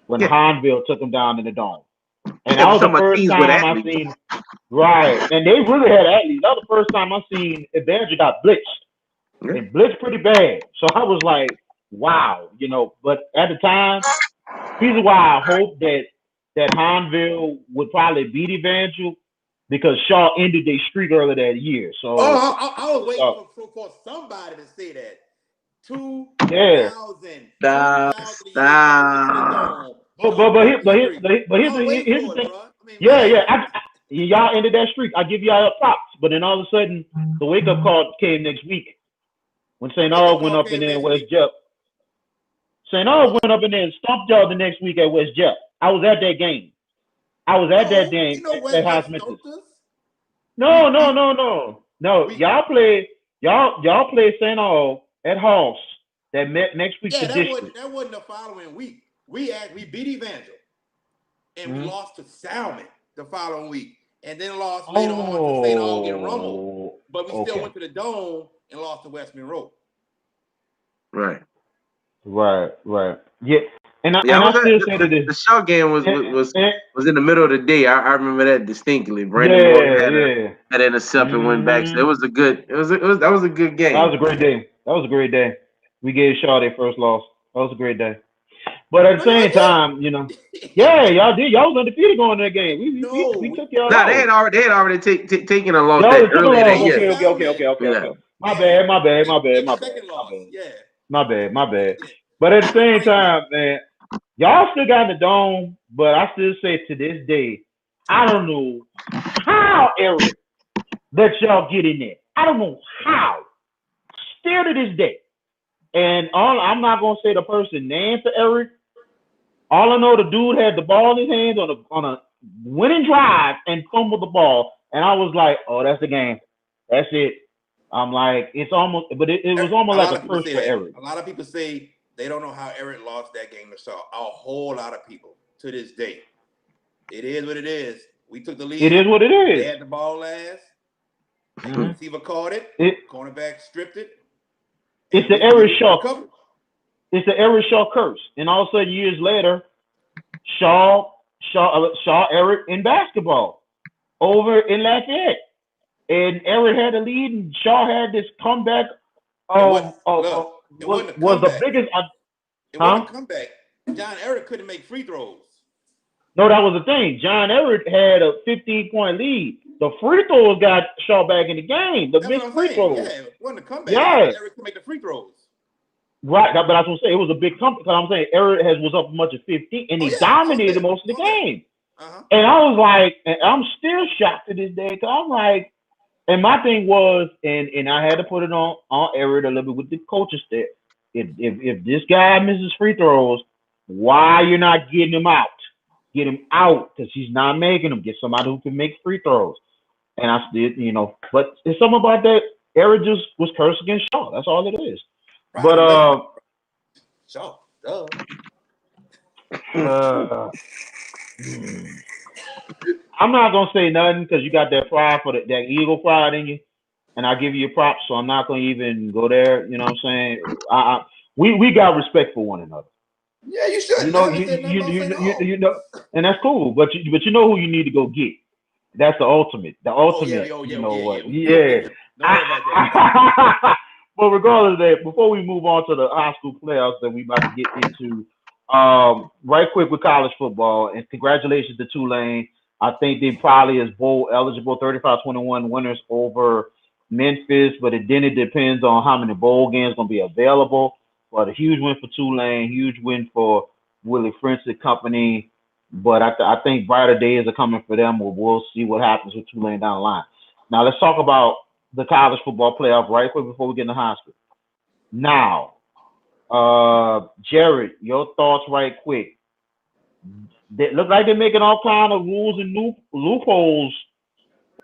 When Yeah. Hanville took them down in the dome. And Yeah, that we're was talking the about first teams with time I athletes. seen. Right. And they really had athletes. That was the first time I seen Evangel got blitzed. Yeah. And blitzed pretty bad. So I was like, wow, But at the time, reason why I hope that Hanville would probably beat Evangel because Shaw ended their streak earlier that year. So I was waiting for somebody to say that. yeah. 2000, 2000, the year Shaw went to the Da, dome. But Shaw but but broke here, the but here, streak. but here- but I here's was waiting here's the for it, thing. bro. I mean, Yeah, man. yeah. Y'all ended that streak. I give y'all props. But then all of a sudden, the wake up call came next week when The St. wake up Aug went call up in came there in next West week. Jeff. St. Aug What? went up in there and stomped y'all the next week at West Jeff. I was at that game. I was at that No, game ain't no at West Jeff Highsmith's. Stoners. No, no, no, no, no. We Y'all play St. Aug at Hoss that met next week for yeah, district. that wasn't the following week. We beat Evangel and we Mm-hmm. lost to Salmon the following week, and then lost later on to St. Aug and Rummel. Oh, But we still okay. went to the Dome and lost to West Monroe. right. Right. Yeah, Yeah, I and was I at still say that the this. Shaw game And, and, was in the middle of the day. I remember that distinctly. Brandon Morgan yeah, yeah. had an intercept and went back. So Mm-hmm. that was a good That was game. a great day. That was a great day. We gave Shaw their first loss. That was a great day. But at No, the same time, y'all yeah, y'all did. Y'all was undefeated going to that game. We no, took y'all Nah, out. they had already taken a loss Y'all that took a earlier we that loss. lost year. to Okay. Yeah. My Yeah, bad, my bad, my bad, in the my bad, second my loss. bad, Yeah, my bad. yeah. But at the Michael same Franklin. time, man, y'all still got in the dome. But I still say to this day, I don't know how Eric let y'all get in there. I don't know how. Still to this day. And I'm not gonna say the person name for Eric. All I know, the dude had the ball in his hands on a winning drive and fumbled the ball, and I was like, "Oh, that's the game. That's it." I'm like, it's almost, but it was almost A like lot a of people curse say for that. Eric. A lot of people say they don't know how Eric lost that game to Shaw. A whole lot of people to this day. It is what it is. We took the It is lead. what it They is. had the ball last. Mm-hmm. Receiver caught it. Cornerback stripped it. It's the Eric Shaw. Recovered. It's the Eric Shaw curse, and all of a sudden, years later, Shaw Eric in basketball over in Lafayette, and Eric had a lead, and Shaw had this comeback. It wasn't a comeback. The biggest. It wasn't a comeback. John Eric couldn't make free throws. No, that was the thing. John Eric had a 15-point lead. The free throws got Shaw back in the game. The missed free throws. Yeah, it wasn't a comeback. Yeah. Eric could make the free throws. Right, but I was gonna say it was a big comeback. I'm saying Eric was up as much as 15, and he dominated most of the game. And I was like, and I'm still shocked to this day because I'm like, and my thing was, and I had to put it on Eric a little bit with the coaching staff. If this guy misses free throws, why you're not getting him out? Get him out because he's not making them. Get somebody who can make free throws. And I still, but it's something about that. Eric just was cursed against Shaw. That's all it is. Right, but Shaw, I'm not gonna say nothing because you got that pride that Eagle pride in you, and I give you your props. So I'm not gonna even go there. You know what I'm saying? We got respect for one another. Yeah, you should. You know, and that's cool. But you know who you need to go get. That's the ultimate. The ultimate. Yeah. But regardless of that, before we move on to the high school playoffs that we about to get into, right quick with college football, and congratulations to Tulane. I think they probably is bowl eligible, 35-21 winners over Memphis, but it depends on how many bowl games going to be available. But a huge win for Tulane, huge win for Willie French and company. But I think brighter days are coming for them. We'll see what happens with Tulane down the line. Now let's talk about the college football playoff right quick before we get into high school. Now, Jared, your thoughts right quick. They look like they're making all kind of rules and loopholes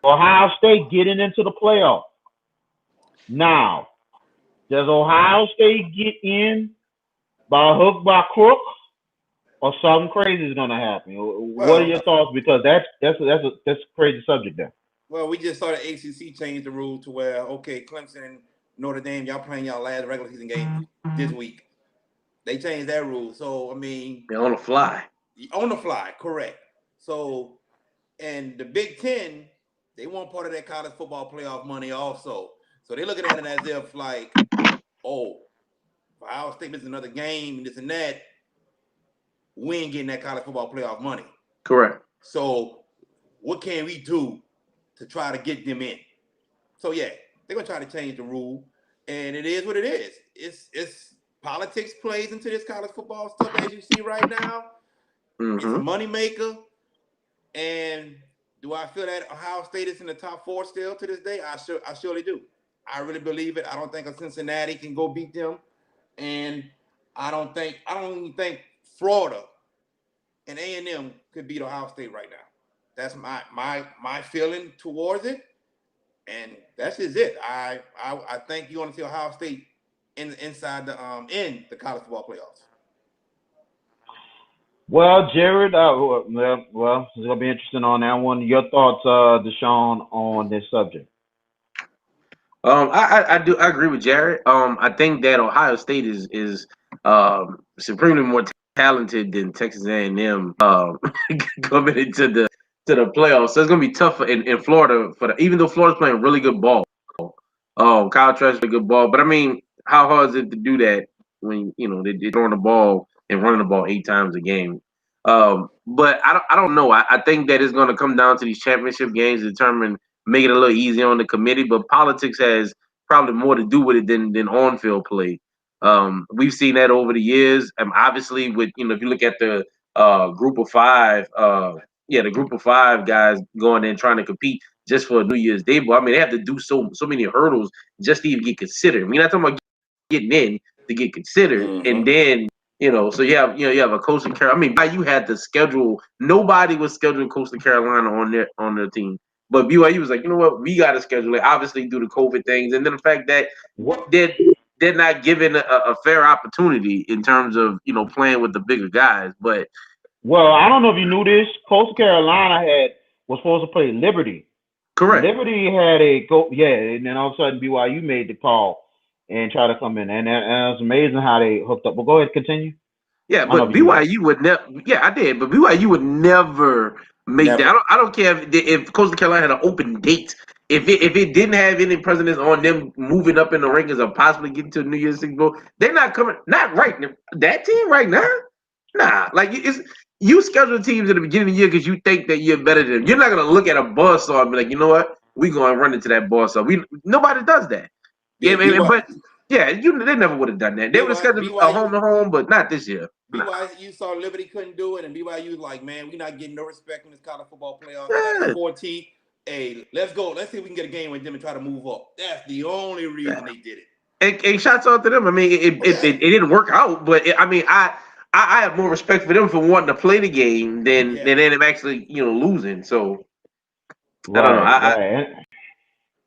for Ohio State getting into the playoff. Now, does Ohio State get in by hook, by crook, or something crazy is going to happen? What are your thoughts? Because that's a crazy subject there. Well, we just saw the ACC change the rule to where, okay, Clemson and Notre Dame, y'all playing y'all last regular season game this week. They changed that rule. So, I mean. They're on the fly. On the fly, correct. So, and the Big Ten, they want part of that college football playoff money also. So, they're looking at it as if, like, oh, Ohio State misses another game and this and that, we ain't getting that college football playoff money. Correct. So, what can we do to try to get them in? So yeah, they're gonna try to change the rule, and it is what it is. It's politics plays into this college football stuff as you see right now. It's a moneymaker, and do I feel that Ohio State is in the top 4 still to this day? I surely do. I really believe it. I don't think a Cincinnati can go beat them, and I don't even think Florida and A&M could beat Ohio State right now. That's my feeling towards it, and that's just it. I think you're going to see Ohio State inside in the college football playoffs. Well, Jared, well, it's gonna be interesting on that one. Your thoughts, Dashone, on this subject? I agree with Jared. I think that Ohio State is supremely more talented than Texas A&M coming into the playoffs. So it's gonna be tough in Florida even though Florida's playing really good ball. Kyle Trask is a good ball, but I mean, how hard is it to do that when they're throwing the ball and running the ball 8 times a game? But I don't know. I think that it's gonna come down to these championship games to make it a little easier on the committee. But politics has probably more to do with it than on-field play. We've seen that over the years. Obviously, with if you look at the group of 5, the group of 5 guys going in trying to compete just for a New Year's Day. But I mean, they have to do so many hurdles just to even get considered. We're not talking about getting in to get considered, and then so you have a Coastal Carolina. I mean, you had the schedule. Nobody was scheduling Coastal Carolina on their team, but BYU was like, you know what, we got to schedule it. Obviously, due to COVID things, and then the fact that they're not given a fair opportunity in terms of playing with the bigger guys. But well, I don't know if you knew this. Coastal Carolina was supposed to play Liberty Correct. Liberty had a go, yeah, and then all of a sudden BYU made the call and tried to come in, and it's amazing how they hooked up. But go ahead, continue. Yeah, I know but what you were saying. BYU would never. Yeah, I did, but BYU would never make that. Never. I don't care if Coastal Carolina had an open date. If it didn't have any precedence on them moving up in the rankings or possibly getting to the New Year's Six Bowl, they're not coming. Not right now. That team right now, nah. Like it's you schedule teams at the beginning of the year because you think that you're better than them. You're not gonna look at a buzzsaw and be like, you know what, we gonna run into that buzzsaw. Nobody does that. Yeah, Yeah, but yeah, they never would have done that. They would have scheduled a home to home, but not this year. Nah. BYU saw Liberty couldn't do it, and BYU was like, man, we're not getting no respect in this college football playoff. We got Yeah. the 4T. Hey, let's go. Let's see if we can get a game with them and try to move up. That's the only reason they did it. And shouts out to them. I mean, it didn't work out, but I have more respect for them for wanting to play the game than them actually losing. So I don't know. Right.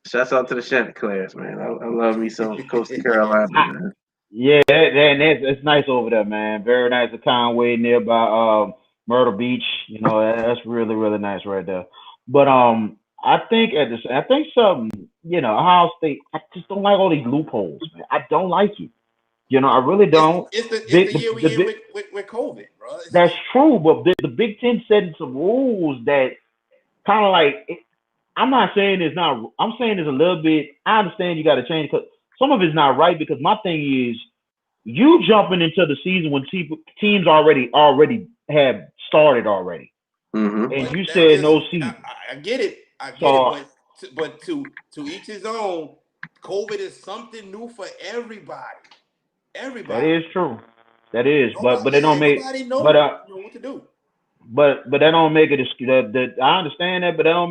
Shouts out to the Chanticleers, man. I love me some Coastal Carolina, man. Yeah, it's nice over there, man. Very nice at Conway, nearby Myrtle Beach. That's really, really nice right there. But I think something, Ohio State. I just don't like all these loopholes, man. I don't like it. I really don't. It's the year we in with COVID, bro. That's true, but the Big Ten setting some rules that kind of like. I'm not saying it's not. I'm saying it's a little bit. I understand you got to change because some of it's not right. Because my thing is, you jumping into the season when teams already have started already, and you said no season. I get it. But to each his own. COVID is something new for everybody. Everybody. That is true. That is, but they don't make. Know what to do. But that don't make it. I understand that, but they don't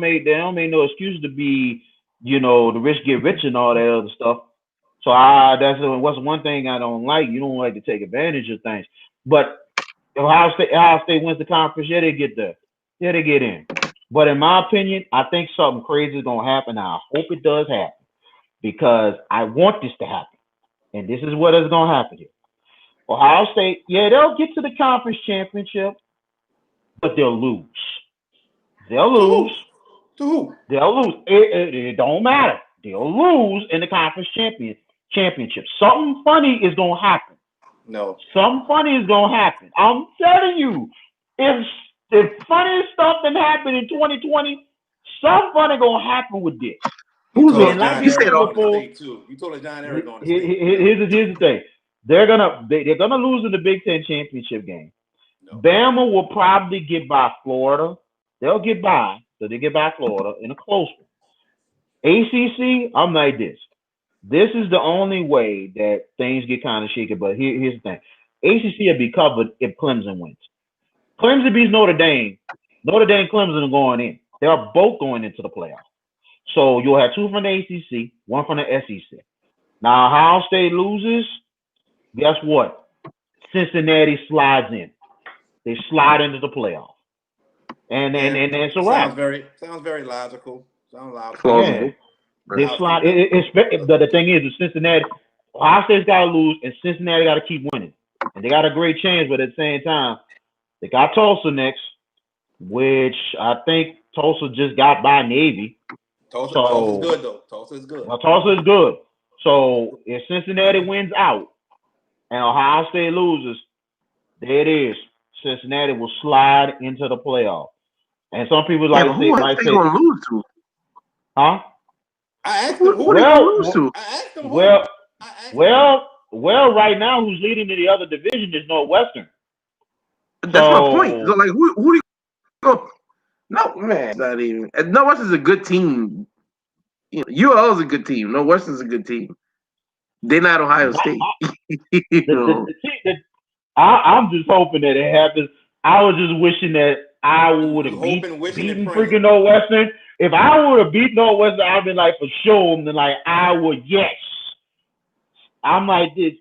make no excuse to be, the rich get rich and all that other stuff. So that's what's one thing I don't like. You don't like to take advantage of things. But Ohio State wins the conference. Yeah, they get there. Yeah, they get in. But in my opinion, I think something crazy is gonna happen. I hope it does happen because I want this to happen, and this is what is gonna happen here. Ohio State, yeah, they'll get to the conference championship. But they'll lose. They'll lose. To who? They'll lose. It don't matter. They'll lose in the conference championship. Something funny is gonna happen. No. Something funny is gonna happen. I'm telling you, if funny stuff that happened in 2020, something funny gonna happen with this. Who's going to too? You told us John Eric going to state. Here's the thing. They're gonna lose in the Big Ten championship game. No. Bama will probably get by Florida. They'll get by. So they get by Florida in a close one. ACC, I'm like this. This is the only way that things get kind of shaky. But here's the thing. ACC will be covered if Clemson wins. Clemson beats Notre Dame. Notre Dame and Clemson are going in. They are both going into the playoffs. So you'll have two from the ACC, one from the SEC. Now, Ohio State loses. Guess what? Cincinnati slides in. They slide into the playoff, and it's a wrap. Sounds very logical. Sounds logical. Yeah. They slide. The thing is, Cincinnati, Ohio State's got to lose, and Cincinnati got to keep winning, and they got a great chance. But at the same time, they got Tulsa next, which I think Tulsa just got by Navy. Tulsa's good though. Tulsa is good. Well, Tulsa is good. So if Cincinnati wins out and Ohio State loses, there it is. Cincinnati will slide into the playoff. And some people might say, going to lose to? Huh? I asked them who they going to lose to. I asked them who. Well, right now, who's leading in the other division is Northwestern. That's my point. So, like, who do you go? No, man, not even. Northwestern's a good team. UL is a good team. Northwestern's a good team. They're not Ohio State. I'm just hoping that it happens. I was just wishing that Iowa would have beaten freaking Northwestern. If I would have beat Northwestern, I'd been like for sure. And then like Iowa, yes. I'm like this.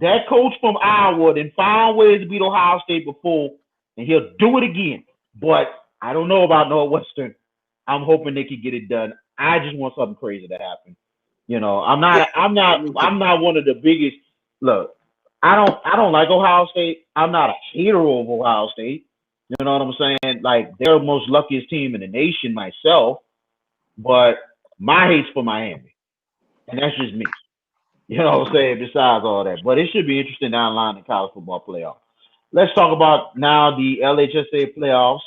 That coach from Iowa then found ways to beat Ohio State before, and he'll do it again. But I don't know about Northwestern. I'm hoping they can get it done. I just want something crazy to happen. I'm not one of the biggest. Look, I don't like Ohio State. I'm not a hater of Ohio State. You know what I'm saying? Like, they're the most luckiest team in the nation myself. but my hate's for Miami, and that's just me. You know what I'm saying? Besides all that, but it should be interesting down the line in college football playoff. Let's talk about now the LHSAA playoffs.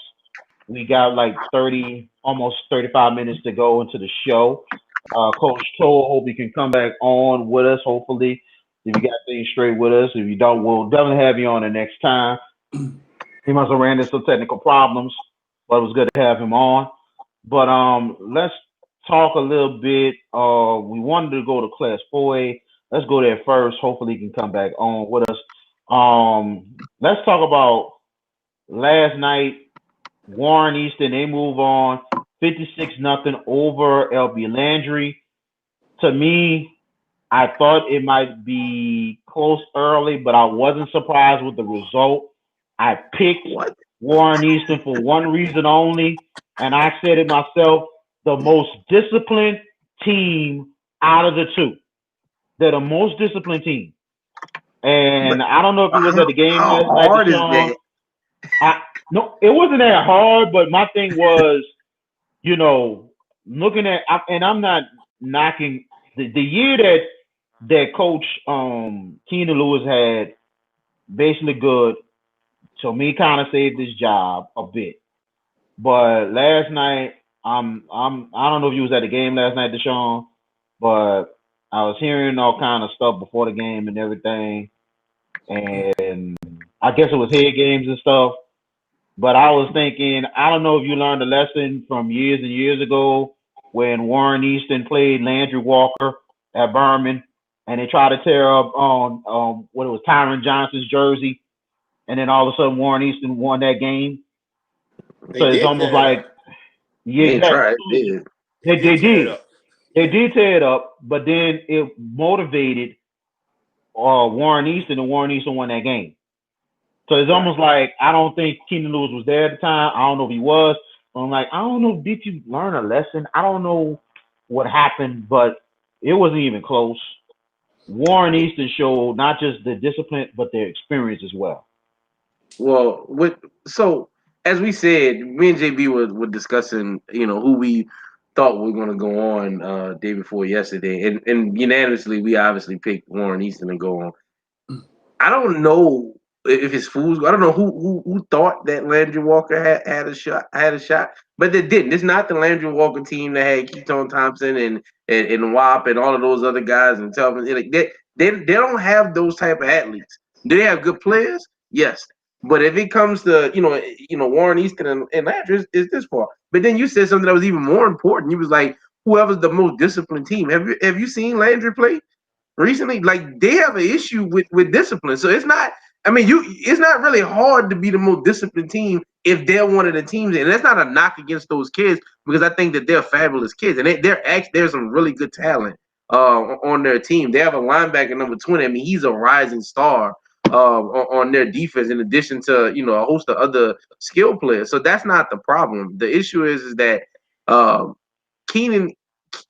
We got like 30, almost 35 minutes to go into the show. Coach Toll, hope you can come back on with us. Hopefully, if you got things straight with us. If you don't, we'll definitely have you on the next time. He must have ran into some technical problems, but it was good to have him on. But let's talk a little bit. We wanted to go to Class 4A. Let's go there first. Hopefully, he can come back on with us. Let's talk about last night. Warren Easton, they move on 56-0 over LB Landry. To me, I thought it might be close early, but I wasn't surprised with the result. I picked What? Warren Easton for one reason only, and I said it myself, the most disciplined team out of the two. They're the most disciplined team. But And I don't know if you was at the game how last night, hard is Deshaun. that? No, it wasn't that hard, but my thing was, you know, looking at, and I'm not knocking the year that Coach Keenan Lewis had basically good. To me, kind of saved his job a bit. But last night, I don't know if you was at the game last night, Deshaun, but I was hearing all kind of stuff before the game and everything, and I guess it was head games and stuff. But I was thinking, I don't know if you learned a lesson from years and years ago when Warren Easton played Landry Walker at Berman, and they tried to tear up on what it was Tyron Johnson's jersey, and then all of a sudden Warren Easton won that game. They So it's did almost tear it like, up. yeah, They ain't exactly. tried. Did. They They did tear it did. up. They did tear it up, but then it motivated Warren Easton, and Warren Easton won that game. So it's Right. almost like I don't think Keenan Lewis was there at the time. I don't know if he was. I'm like, I don't know. Did you learn a lesson? I don't know what happened, but it wasn't even close. Warren Easton showed not just the discipline, but their experience as well. Well, so as we said, me and JB were discussing, who we thought were going to go on day before yesterday, and unanimously we obviously picked Warren Easton to go on. I don't know if it's fools. I don't know who thought that Landry Walker had a shot, but they didn't. It's not the Landry Walker team that had Keaton Thompson and WAP and all of those other guys and Telvin. Like, they don't have those type of athletes. Do they have good players? Yes. But if it comes to Warren Easton and Landry, is this far. But then you said something that was even more important. You was like, whoever's the most disciplined team. Have you seen Landry play recently? Like, they have an issue with discipline. So it's not. I mean, it's not really hard to be the most disciplined team if they're one of the teams, and that's not a knock against those kids because I think that they're fabulous kids, and there's some really good talent on their team. They have a linebacker number 20. I mean, he's a rising star on their defense, in addition to a host of other skill players. So that's not the problem. The issue is that Keenan.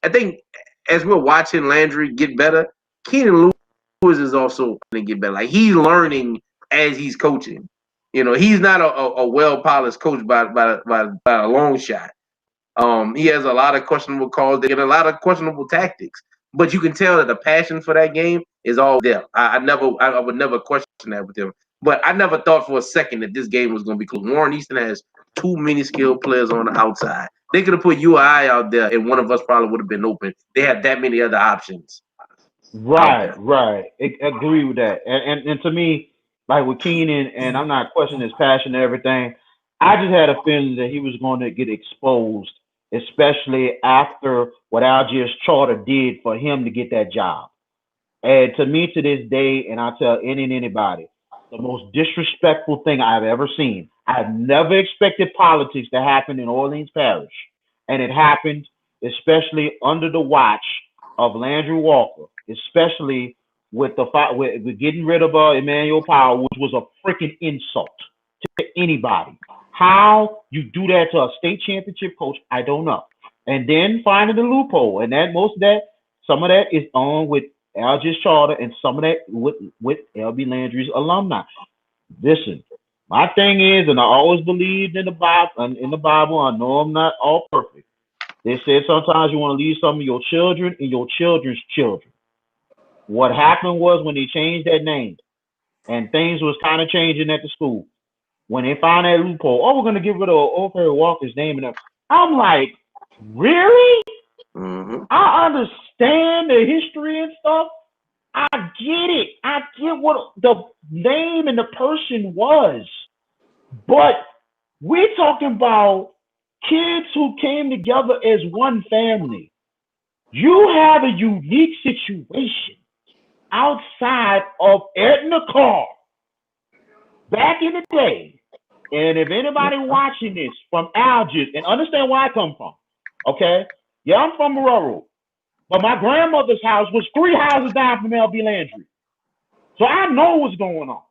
I think as we're watching Landry get better, Keenan Lewis is also going to get better. Like, he's learning as he's coaching. He's not a well polished coach by a long shot. He has a lot of questionable calls and a lot of questionable tactics. But you can tell that the passion for that game is all there. I would never question that with him. But I never thought for a second that this game was going to be close. Warren Easton has too many skilled players on the outside. They could have put you or I out there, and one of us probably would have been open. They had that many other options out Right, there. right. Agree with that. And to me, like with Keenan, and I'm not questioning his passion and everything. I just had a feeling that he was going to get exposed, especially after what Algiers Charter did for him to get that job. And to me, to this day, and I tell any and anybody, the most disrespectful thing I've ever seen. I've never expected politics to happen in Orleans Parish, and it happened, especially under the watch of Landry Walker, especially with with getting rid of Emmanuel Powell, which was a freaking insult to anybody. How you do that to a state championship coach, I don't know. And then finding the loophole, and that most of that, some of that is on with Algiers Charter, and some of that with LB Landry's alumni. Listen, my thing is, and I always believed in the Bible. I know I'm not all perfect, They said sometimes you want to leave some of your children and your children's children. What happened was when they changed that name and things was kind of changing at the school. When they found that loophole, oh, we're gonna get rid of O'Perry Walker's name and everything. I'm like, really? Mm-hmm. I understand the history and stuff. I get it. I get what the name and the person was. But we're talking about kids who came together as one family. You have a unique situation outside of Edna Carr back in the day. And if anybody watching this from Algiers and understand where I come from, okay? Yeah, I'm from rural, but my grandmother's house was 3 houses down from LB Landry. So I know what's going on.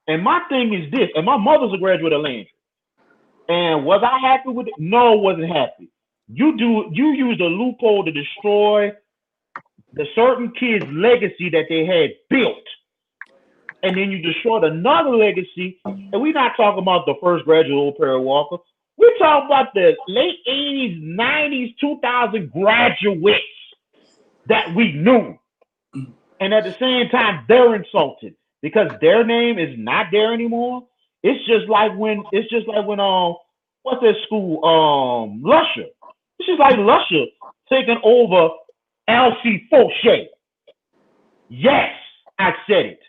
And my thing is this, and my mother's a graduate of Landry. And was I happy with it? No, wasn't happy. You used a loophole to destroy the certain kids' legacy that they had built. And then you destroyed another legacy. And we're not talking about the first graduate O'Perry Walker. We're talking about the late 80s, 90s, 2000 graduates that we knew. And at the same time, they're insulted because their name is not there anymore. It's just like when what's that school? Lusher. It's just like Lusher taking over LC Fauché. Yes, I said it.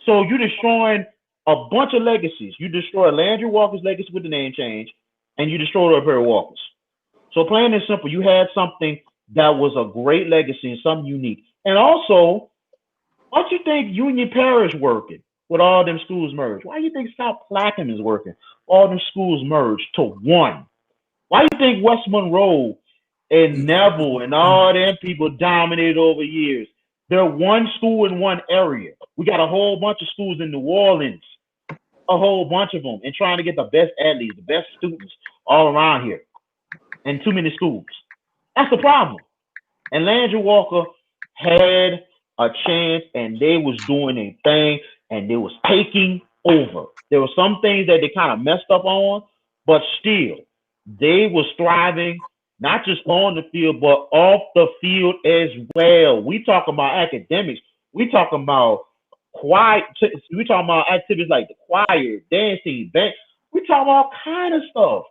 So you're destroying a bunch of legacies. You destroy Landry Walker's legacy with the name change, and you destroy O'Perry Walker's. So plain and simple, you had something that was a great legacy and something unique. And also, why do you think Union Parish working with all them schools merged? Why do you think South Plaquemine is working? All them schools merged to one. Why do you think West Monroe and Neville and all them people dominated over years? They're one school in one area. We got a whole bunch of schools in New Orleans, a whole bunch of them, and trying to get the best athletes, the best students all around here, and too many schools. That's the problem. And Landry Walker had a chance, and they was doing a thing, and they was taking over. There were some things that they kind of messed up on, but still, they was thriving, not just on the field, but off the field as well. We talk about academics. We talking about quiet. We talking about activities like the choir, dancing, band. We talking about all kind of stuff.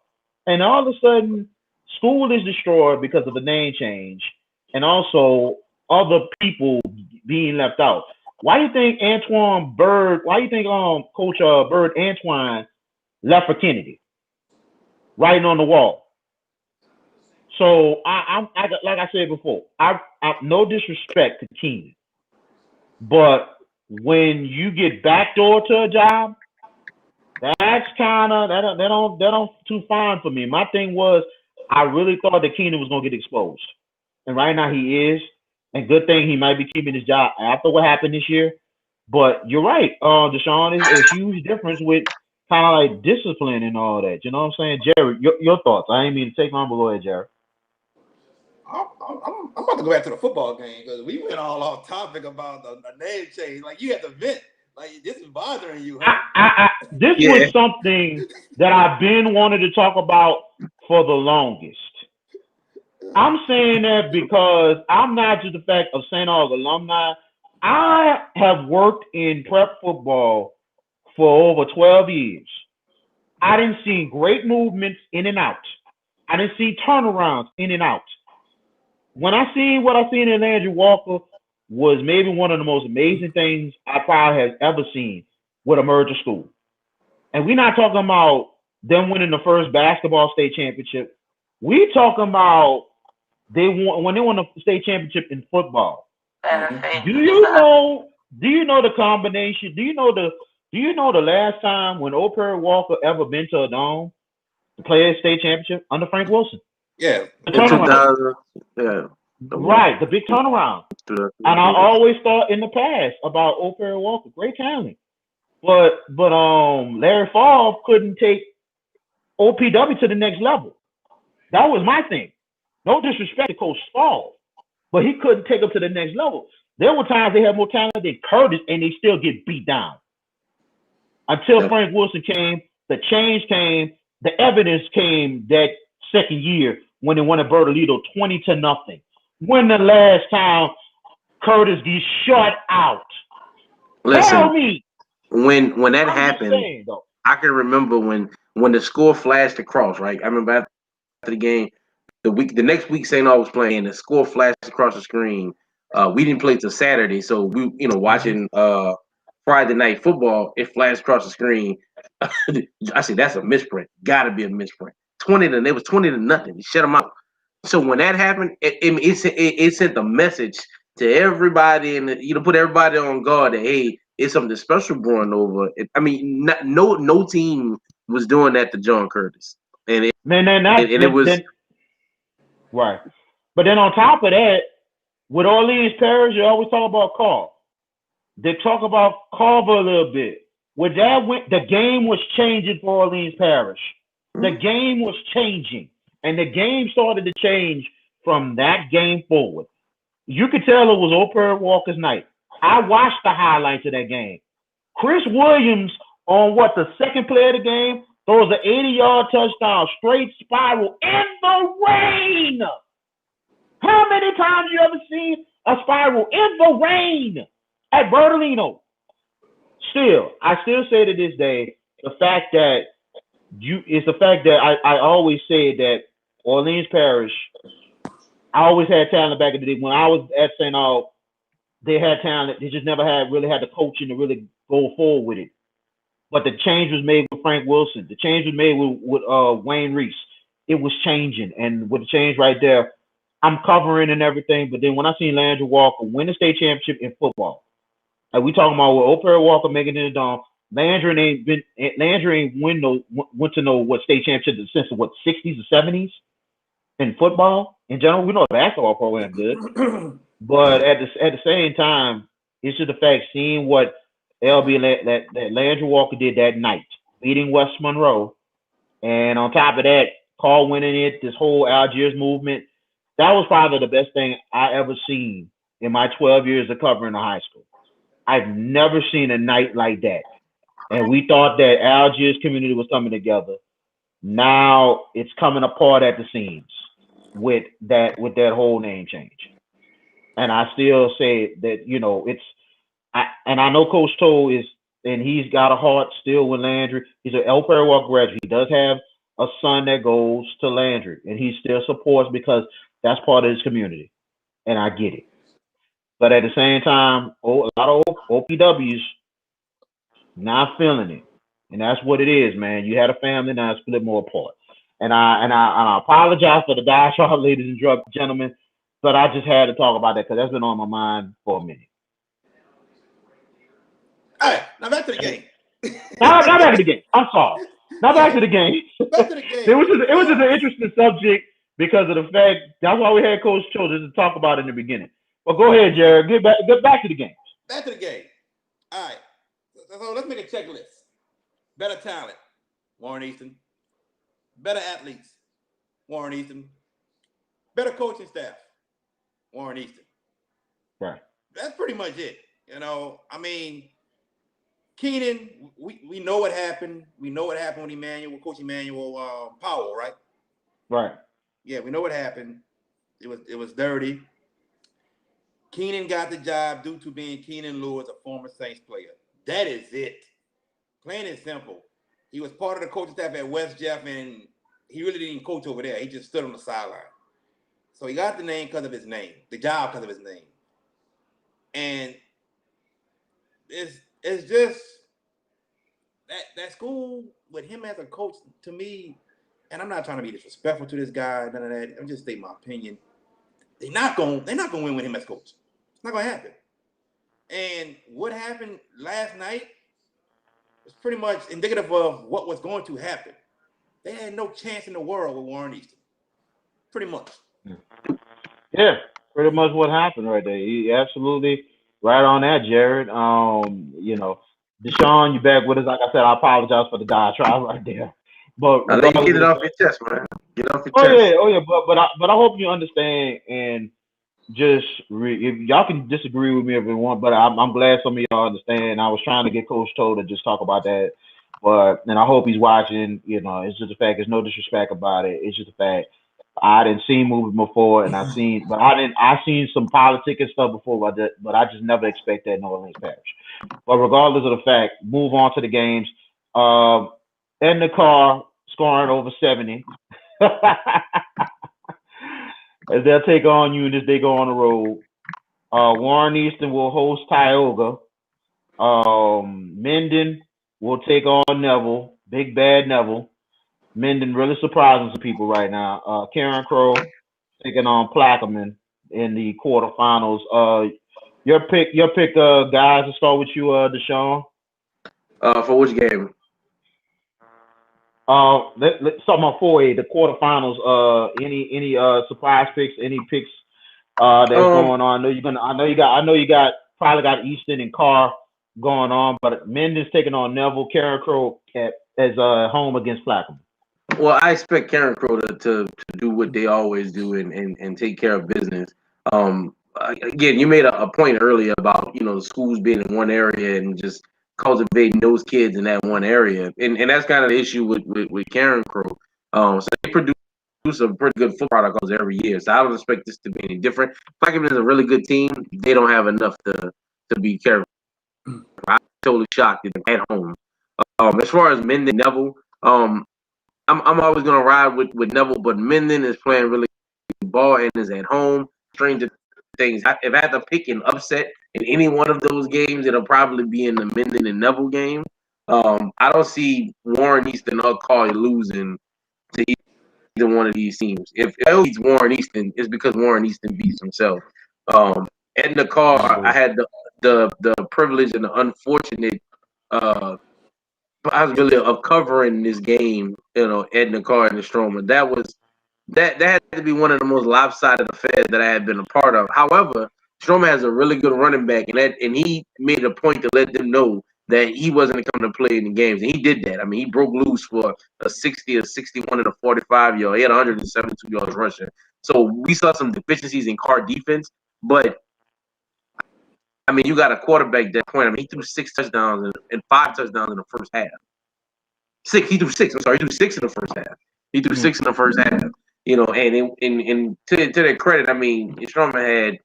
And all of a sudden, school is destroyed because of the name change, and also other people being left out. Why do you think Antoine Bird? Why do you think Coach Bird Antoine left for Kennedy, writing on the wall? So I like I said before, I no disrespect to Keenan, but when you get backdoor to a job, that's kind of that don't too fine for me. My thing was I really thought that Keenan was gonna get exposed, and right now he is. And good thing he might be keeping his job after what happened this year. But you're right, Dashone, is a huge difference with kind of like discipline and all that. You know what I'm saying, Jared? Your thoughts? I ain't mean to take long, but go ahead, Jared. I'm about to go back to the football game because we went all off topic about the name change. Like you had to vent. Like this is bothering you, huh? This was something that I've been wanting to talk about for the longest. I'm saying that because I'm not just the fact of St. Aug alumni. I have worked in prep football for over 12 years. I didn't see great movements in and out. I didn't see turnarounds in and out. When I seen what I seen in Landry Walker was maybe one of the most amazing things I probably have ever seen with a merger school. And we're not talking about them winning the first basketball state championship. We talking about when they won the state championship in football. Do you know the combination? Do you know the last time when O'Perry Walker ever been to a dome to play a state championship under Frank Wilson? Yeah. The turnaround. Right, the big turnaround. And I always thought in the past about O'Perry Walker, great talent. But Larry Favre couldn't take OPW to the next level. That was my thing. No disrespect to Coach Favre, but he couldn't take them to the next level. There were times they had more talent than Curtis, and they still get beat down. Until Frank Wilson came, the change came, the evidence came that second year when they won at Bertolito 20-0. When the last time Curtis gets shut out? Listen, Tell me. when that I'm happened, just saying, though. I can remember when the score flashed across. Right, I remember after the game, the next week St. Aug was playing, the score flashed across the screen. We didn't play till Saturday, so we watching Friday night football. It flashed across the screen. I said that's a misprint. Got to be a misprint. It was 20-0. He shut them out. So when that happened, it sent the message to everybody and put everybody on guard that hey, it's something special brewing over. No team was doing that to John Curtis, and it was. Right. But then on top of that, with Orleans Parish, you always talk about Carl. They talk about Carver a little bit. When that went, the game was changing for Orleans Parish. The game was changing. And the game started to change from that game forward. You could tell it was Oprah Walker's night. I watched the highlights of that game. Chris Williams on the second play of the game throws an 80-yard touchdown, straight spiral in the rain. How many times you ever seen a spiral in the rain at Bertolino? I still say to this day, the fact that I always say that Orleans Parish, I always had talent back in the day. When I was at St. Aug, they had talent. They just never really had the coaching to really go forward with it. But the change was made with Frank Wilson. The change was made with Wayne Reese. It was changing. And with the change right there, I'm covering and everything. But then when I seen Landry Walker win the state championship in football, like we talking about with Oprah Walker making it down, Landry ain't went to know what state championship since the 60s or 70s in football in general. We know the basketball program good, but at the same time, it's just the fact seeing what that Landry Walker did that night, beating West Monroe, and on top of that, Carl winning it, this whole Algiers movement. That was probably the best thing I ever seen in my 12 years of covering the high school. I've never seen a night like that. And we thought that Algiers community was coming together. Now it's coming apart at the seams with that whole name change. And I still say that, I know Coach Toe and he's got a heart still with Landry. He's an El Perry Walker graduate. He does have a son that goes to Landry, and he still supports because that's part of his community. And I get it. But at the same time, a lot of OPWs not feeling it. And that's what it is, man. You had a family, now it's split more apart. And I apologize for the Dashone, ladies and gentlemen, but I just had to talk about that because that's been on my mind for a minute. All right, now back to the game. Now back to the game. I'm sorry. Now back to the game. Back to the game. It was just an interesting subject because of the fact that's why we had Coach Cho just to talk about it in the beginning. But go ahead, Jared. Get back to the game. Back to the game. All right. So let's make a checklist. Better talent, Warren Easton. Better athletes, Warren Easton. Better coaching staff, Warren Easton. Right. That's pretty much it. Keenan, we know what happened. We know what happened with Coach Emmanuel Powell, right? Right. Yeah, we know what happened. It was dirty. Keenan got the job due to being Keenan Lewis, a former Saints player. That is it. Plain and simple. He was part of the coaching staff at West Jeff, and he really didn't coach over there. He just stood on the sideline. So he got the name because of his name, the job because of his name. And it's just that school with him as a coach, to me, and I'm not trying to be disrespectful to this guy, none of that. I'm just stating my opinion. They're not gonna win with him as coach. It's not gonna happen. And what happened last night was pretty much indicative of what was going to happen. They had no chance in the world with Warren Easton. Pretty much. Yeah, pretty much what happened right there. You absolutely right on that, Jared. Dashone, you back with us. Like I said, I apologize for the diatribe right there. But I think you get it off your chest, man. Get it off your chest. Yeah. But I hope you understand and just if y'all can disagree with me if you want, but I'm glad some of y'all understand. I was trying to get Coach Toe to just talk about that, and I hope he's watching. It's just a fact. There's no disrespect about it. It's just a fact. I didn't see movies before, and I seen some politics and stuff before, but I just never expect that in New Orleans Parish. But regardless of the fact, move on to the games. In the car, scoring over 70. As they'll take on you as they go on the road. Warren Easton will host Tioga. Minden will take on Neville. Big Bad Neville. Minden really surprising some people right now. Karen Crow taking on Plaquemine in the quarterfinals. Your pick, guys. Let's start with you, Dashone. For which game? Let's talk about 4A, the quarterfinals. Any surprise picks? Any picks that's going on? I know you probably got Easton and Carr going on, but Minden's taking on Neville. Karen Crow as home against Plaquemine. Well, I expect Karen Crow to do what they always do and take care of business. Again, you made a point earlier about the schools being in one area and just cultivating those kids in that one area, and that's kind of the issue with Karen Crow. So they produce a pretty good football product every year, so I don't expect this to be any different. Plaquemine is a really good team. They don't have enough to be careful. I'm totally shocked at home. As far as Minden Neville, I'm always gonna ride with Neville, but Minden is playing really good ball and is at home. Stranger things. If I had to pick an upset in any one of those games, it'll probably be in the Minden and Neville game. I don't see Warren Easton or Carly losing to either one of these teams. If it beats Warren Easton, it's because Warren Easton beats himself. In the car, I had the privilege and the unfortunate possibility of covering this game, Edna Carr and the Strowman. That had to be one of the most lopsided affairs that I had been a part of. However, Strowman has a really good running back, and he made a point to let them know that he wasn't coming to play in the games, and he did that. I mean, he broke loose for a 60, a 61, and a 45-yard. He had 172 yards rushing. So we saw some deficiencies in Carr defense, but I mean, you got a quarterback at that point. I mean, he threw 6 touchdowns and 5 touchdowns in the first half. He threw 6. I'm sorry, he threw 6 in the first half. He threw 6 in the first half. And to their credit, I mean, Strowman had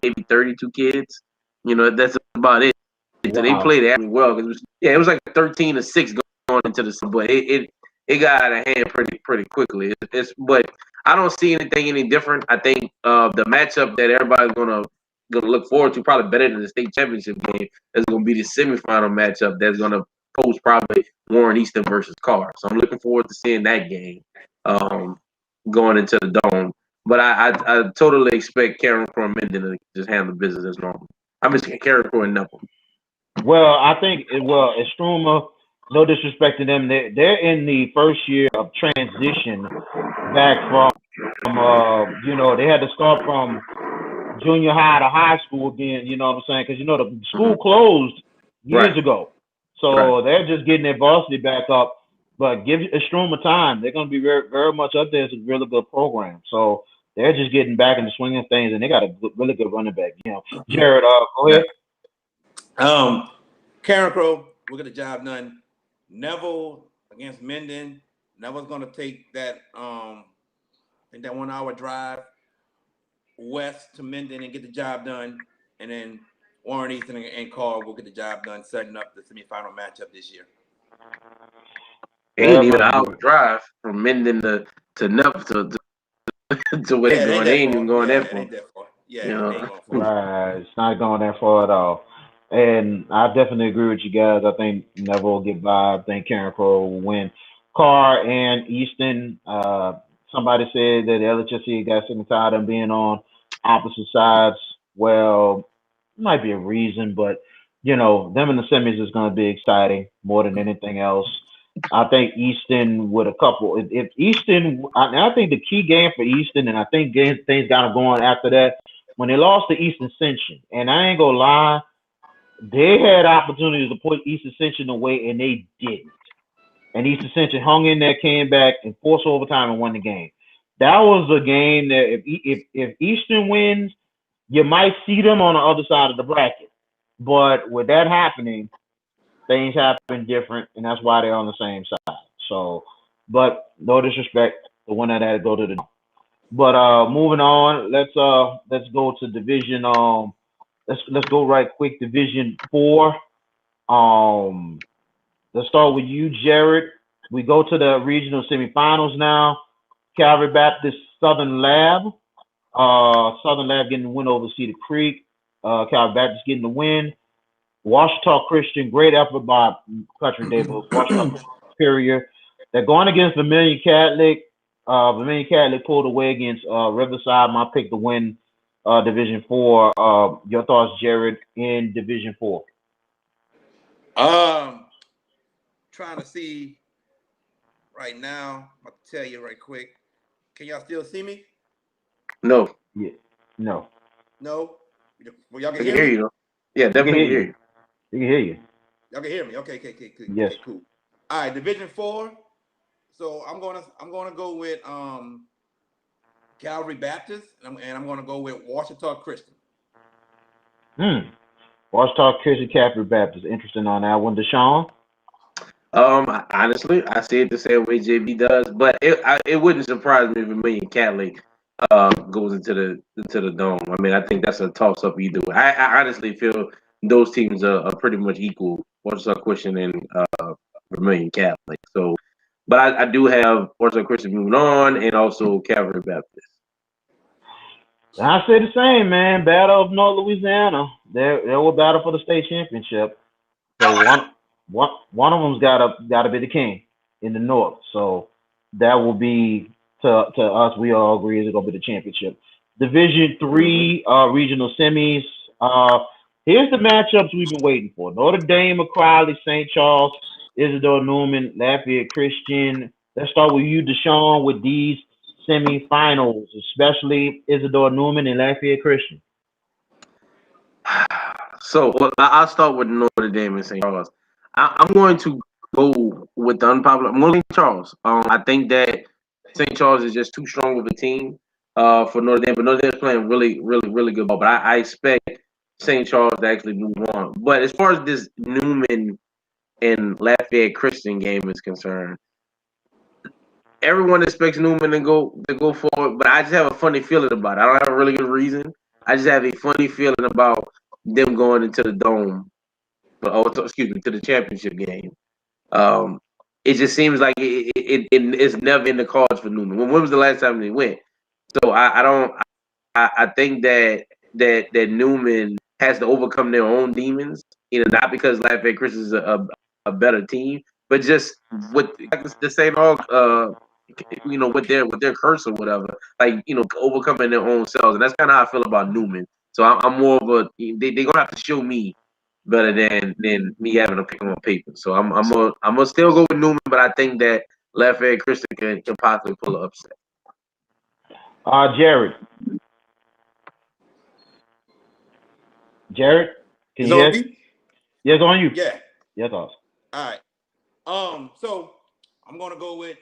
maybe 32 kids. That's about it. So they played it well. It was like 13-6 going into the, but it got out of hand pretty quickly. But I don't see anything any different. I think the matchup that everybody's gonna look forward to, probably better than the state championship game, is gonna be the semifinal matchup that's gonna post probably Warren Easton versus Carr. So I'm looking forward to seeing that game going into the dome. But I totally expect Karen Crow and Minden to just handle business as normal. I'm just Karen Crow and Neville. Well, I think Struma, no disrespect to them, they're in the first year of transition back from they had to start from junior high to high school again. You know what I'm saying? Because the school closed years ago, so they're just getting their varsity back up. But give Struma time; they're going to be very, very much up there. It's a really good program. So they're just getting back in the swing of things, and they got a really good running back. Jared, go ahead. Karen Crow will get the job done. Neville against Minden. Neville's going to take that I think that 1 hour drive west to Minden and get the job done. And then Warren Easton and Carr will get the job done, setting up the semifinal matchup this year. Ain't even an hour drive from Minden to Neville to where they're going. They ain't even going that far. Right, it's not going that far at all. And I definitely agree with you guys. I think Neville will get by. I think Karen Crow will win. Carr and Easton. Somebody said that the LHSAA got sick and tired of being on opposite sides. Well, might be a reason, but them in the semis is going to be exciting more than anything else. I think Easton with a couple. If Easton, I think the key game for Easton, and I think things got them going after that when they lost to East Ascension. And I ain't gonna lie, they had opportunities to put East Ascension away, and they didn't. And East Ascension hung in there, came back, and forced overtime and won the game. That was a game that if Eastern wins, you might see them on the other side of the bracket. But with that happening, things happen different, and that's why they're on the same side. So, but no disrespect, the one that had to go to the But moving on, let's go to division. Let's go right quick. Division 4. Um, let's start with you, Jared. We go to the regional semifinals now. Calvary Baptist Southern Lab. Southern Lab getting the win over Cedar Creek. Calvary Baptist getting the win. Washita Christian, great effort by Country Day, but Washita Christian superior. They're going against Vermilion Catholic. Vermilion Catholic pulled away against Riverside. My pick to win Division 4. Your thoughts, Jared, in Division 4? Trying to see right now. I'm gonna tell you right quick. Can y'all still see me? No, Yeah. No. No. Well, y'all I can can hear hear me. you though. Yeah, We can definitely hear can hear you. you. We can hear you. Y'all can hear me. Okay, Yes. okay, cool. All right, Division 4. So I'm gonna go with Calvary Baptist, and I'm gonna go with Washita Christian. Washita Christian Catholic Baptist. Interesting on that one. Dashone? Honestly, I see it the same way JB does, but it wouldn't surprise me if Vermilion Catholic goes into the dome. I mean, I think that's a toss up either way. I honestly feel those teams are pretty much equal. Warsaw Christian and Vermilion Catholic. So, but I do have Warsaw Christian moving on, and also Calvary Baptist. I say the same, man. Battle of North Louisiana. They will battle for the state championship. So one of them's gotta be the king in the north. So that will be to us. We all agree is gonna be the championship. Division Mhm. 3 regional semis. Here's the matchups we've been waiting for: Notre Dame, McCriley, St. Charles, Isidore Newman, Lafayette Christian. Let's start with you, Deshaun, with these semifinals, especially Isidore Newman and Lafayette Christian. So well, I'll start with Notre Dame and St. Charles. I'm going to go with the unpopular. I'm going to St. Charles. I think that St. Charles is just too strong of a team for Notre Dame, but Notre Dame is playing really, really, really good ball. But I expect St. Charles to actually move on. But as far as this Newman and Lafayette Christian game is concerned, everyone expects Newman to go forward, but I just have a funny feeling about it. I don't have a really good reason. I just have a funny feeling about them going into the dome, excuse me, to the championship game. Um, it just seems like it's never in the cards for Newman. When was the last time they went? So I don't. I think that Newman has to overcome their own demons. Not because Lafayette Chris is a better team, but just with like the same all with their curse or whatever, like overcoming their own selves, and that's kind of how I feel about Newman. So I'm more of a they're gonna have to show me better than me having to pick them on paper. So I'm gonna still go with Newman, but I think that Lafayette Christian can possibly pull an upset. Jared. Jared, can It's you on hear? me. Yes, on you. Yeah. Your thoughts. All right. So I'm gonna go with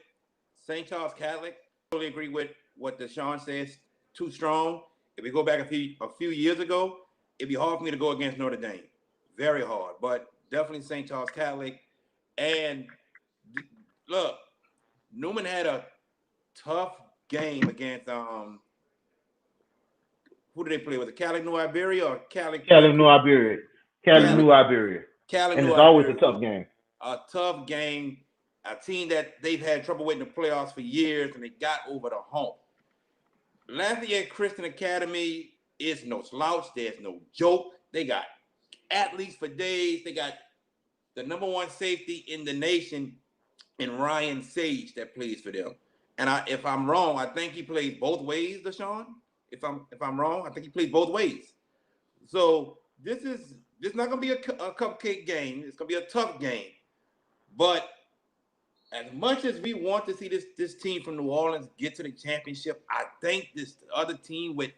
St. Charles Catholic. Totally agree with what Deshaun says. Too strong. If we go back a few years ago, it'd be hard for me to go against Notre Dame. Very hard. But definitely St. Charles Catholic. And look, Newman had a tough game against who did they play? Was it Cali New Iberia or Cali Cali New Christian? Iberia. Cali Cali New Iberia. Cali And New it's always a Iberia was tough game. a tough game. A team that they've had trouble with in the playoffs for years, and they got over the hump. Lafayette Christian Academy is no slouch. There's no joke. They got athletes for days. They got the number one safety in the nation in Ryan Sage that plays for them. And if I'm wrong, I think he plays both ways, Deshaun. If I'm wrong, I think he plays both ways. So this is not gonna be a cupcake game. It's gonna be a tough game. But as much as we want to see this team from New Orleans get to the championship, I think this other team with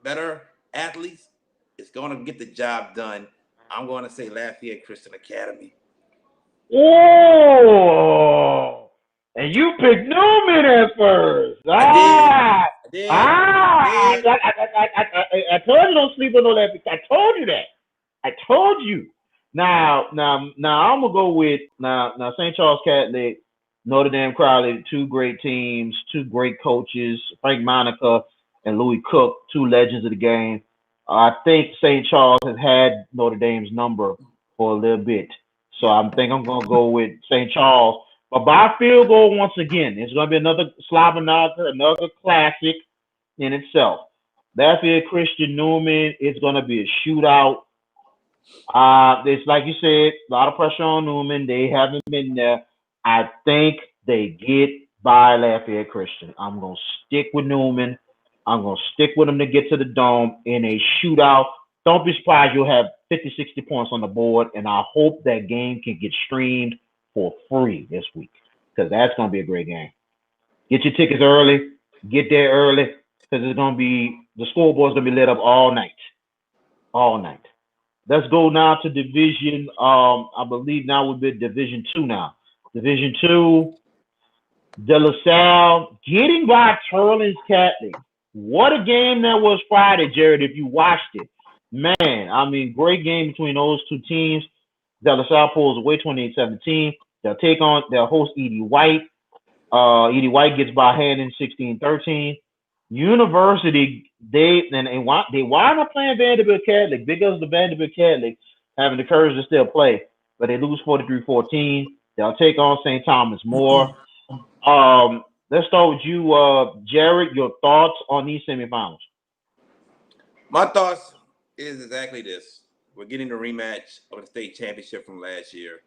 better athletes is going to get the job done. I'm going to say Lafayette Christian Academy. Oh, and you picked Newman at first. I did. Ah, I did. I ah. did. I told you don't sleep on no that. I told you that. I told you. Now, I'm gonna go with now. St. Charles Catholic. Notre Dame Crowley, two great teams, two great coaches, Frank Monica and Louis Cook, two legends of the game. I think St. Charles has had Notre Dame's number for a little bit. So Yeah. I think I'm going to go with St. Charles. But by field goal once again, it's going to be another Slobberknocker, another classic in itself. Lafayette Christian Newman, it's going to be a shootout. It's like you said, a lot of pressure on Newman. They haven't been there. I think they get by Lafayette Christian. I'm gonna stick with Newman. I'm gonna stick with them to get to the dome in a shootout. Don't be surprised you'll have 50, 60 points on the board, and I hope that game can get streamed for free this week because that's gonna be a great game. Get your tickets early. Get there early because it's gonna be the scoreboard's gonna be lit up all night, all night. Let's go now to division. I believe now we'll be Division Two now. Division Two, De La Salle getting by Turling's Catholic. What a game that was Friday, Jared. If you watched it, man, I mean, great game between those two teams. De La Salle pulls away 28-17. They'll host Edie White. Edie White gets by Haddon 16-13. University, they wind up playing Vanderbilt Catholic. Big ups the Vanderbilt Catholic having the courage to still play, but they lose 43-14. They'll take on St. Thomas More. Let's start with you, Jared. Your thoughts on these semifinals? My thoughts is exactly this. We're getting the rematch of the state championship from last year.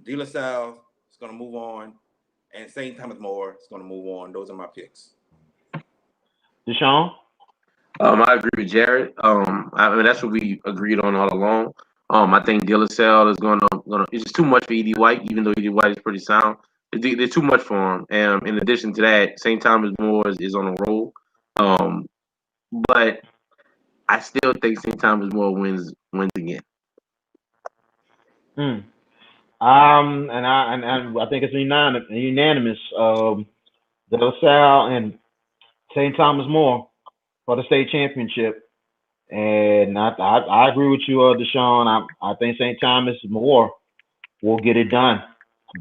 De La Salle is going to move on, and St. Thomas More is going to move on. Those are my picks. Dashone? I agree with Jared. I mean that's what we agreed on all along. I think De La Salle is gonna it's just too much for Edie White, even though Edie White is pretty sound. They're too much for him. And in addition to that, St. Thomas More is on a roll. But I still think St. Thomas More wins again. Hmm. And I think it's unanimous. De La Salle and St. Thomas More for the state championship. And I agree with you, Deshaun. I think St. Thomas More will get it done.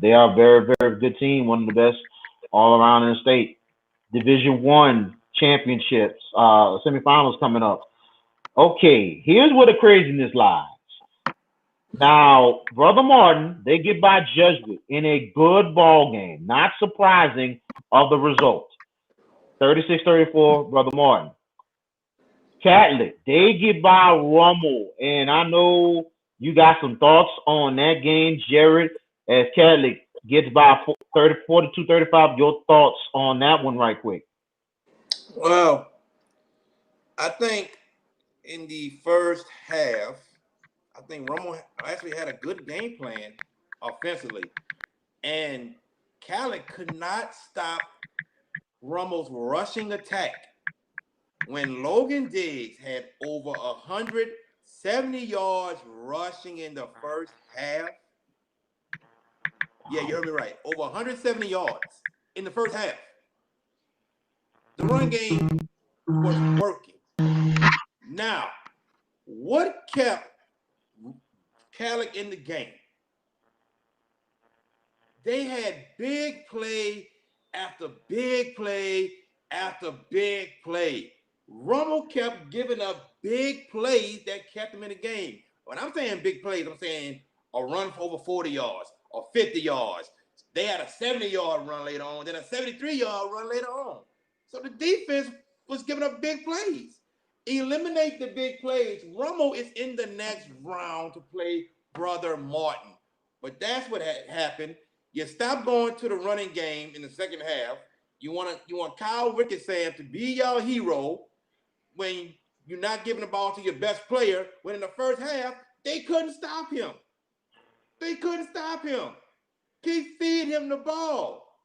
They are a very, very good team, one of the best all around in the state. Division One championships, semifinals coming up. Okay, here's where the craziness lies. Now, Brother Martin, they get by Jesuit in a good ball game. Not surprising of the result. 36-34, Brother Martin. Catholic, they get by Rummel. And I know you got some thoughts on that game, Jared, as Catholic gets by 42-35. Your thoughts on that one right quick. Well, I think in the first half, I think Romo actually had a good game plan offensively, and Khaled could not stop Romo's rushing attack. When Logan Diggs had over 170 yards rushing in the first half, yeah, you heard me right, over 170 yards in the first half. The run game was working. Now, what kept Khaled in the game? They had big play after big play after big play. Rummel kept giving up big plays that kept him in the game. When I'm saying big plays, I'm saying a run for over 40 yards or 50 yards. They had a 70-yard run later on, then a 73-yard run later on. So the defense was giving up big plays. Eliminate the big plays. Rummel is in the next round to play Brother Martin. But that's what happened. You stop going to the running game in the second half. You want Kyle Rickenson to be your hero when you're not giving the ball to your best player. When in the first half, they couldn't stop him. They couldn't stop him. Keep feeding him the ball.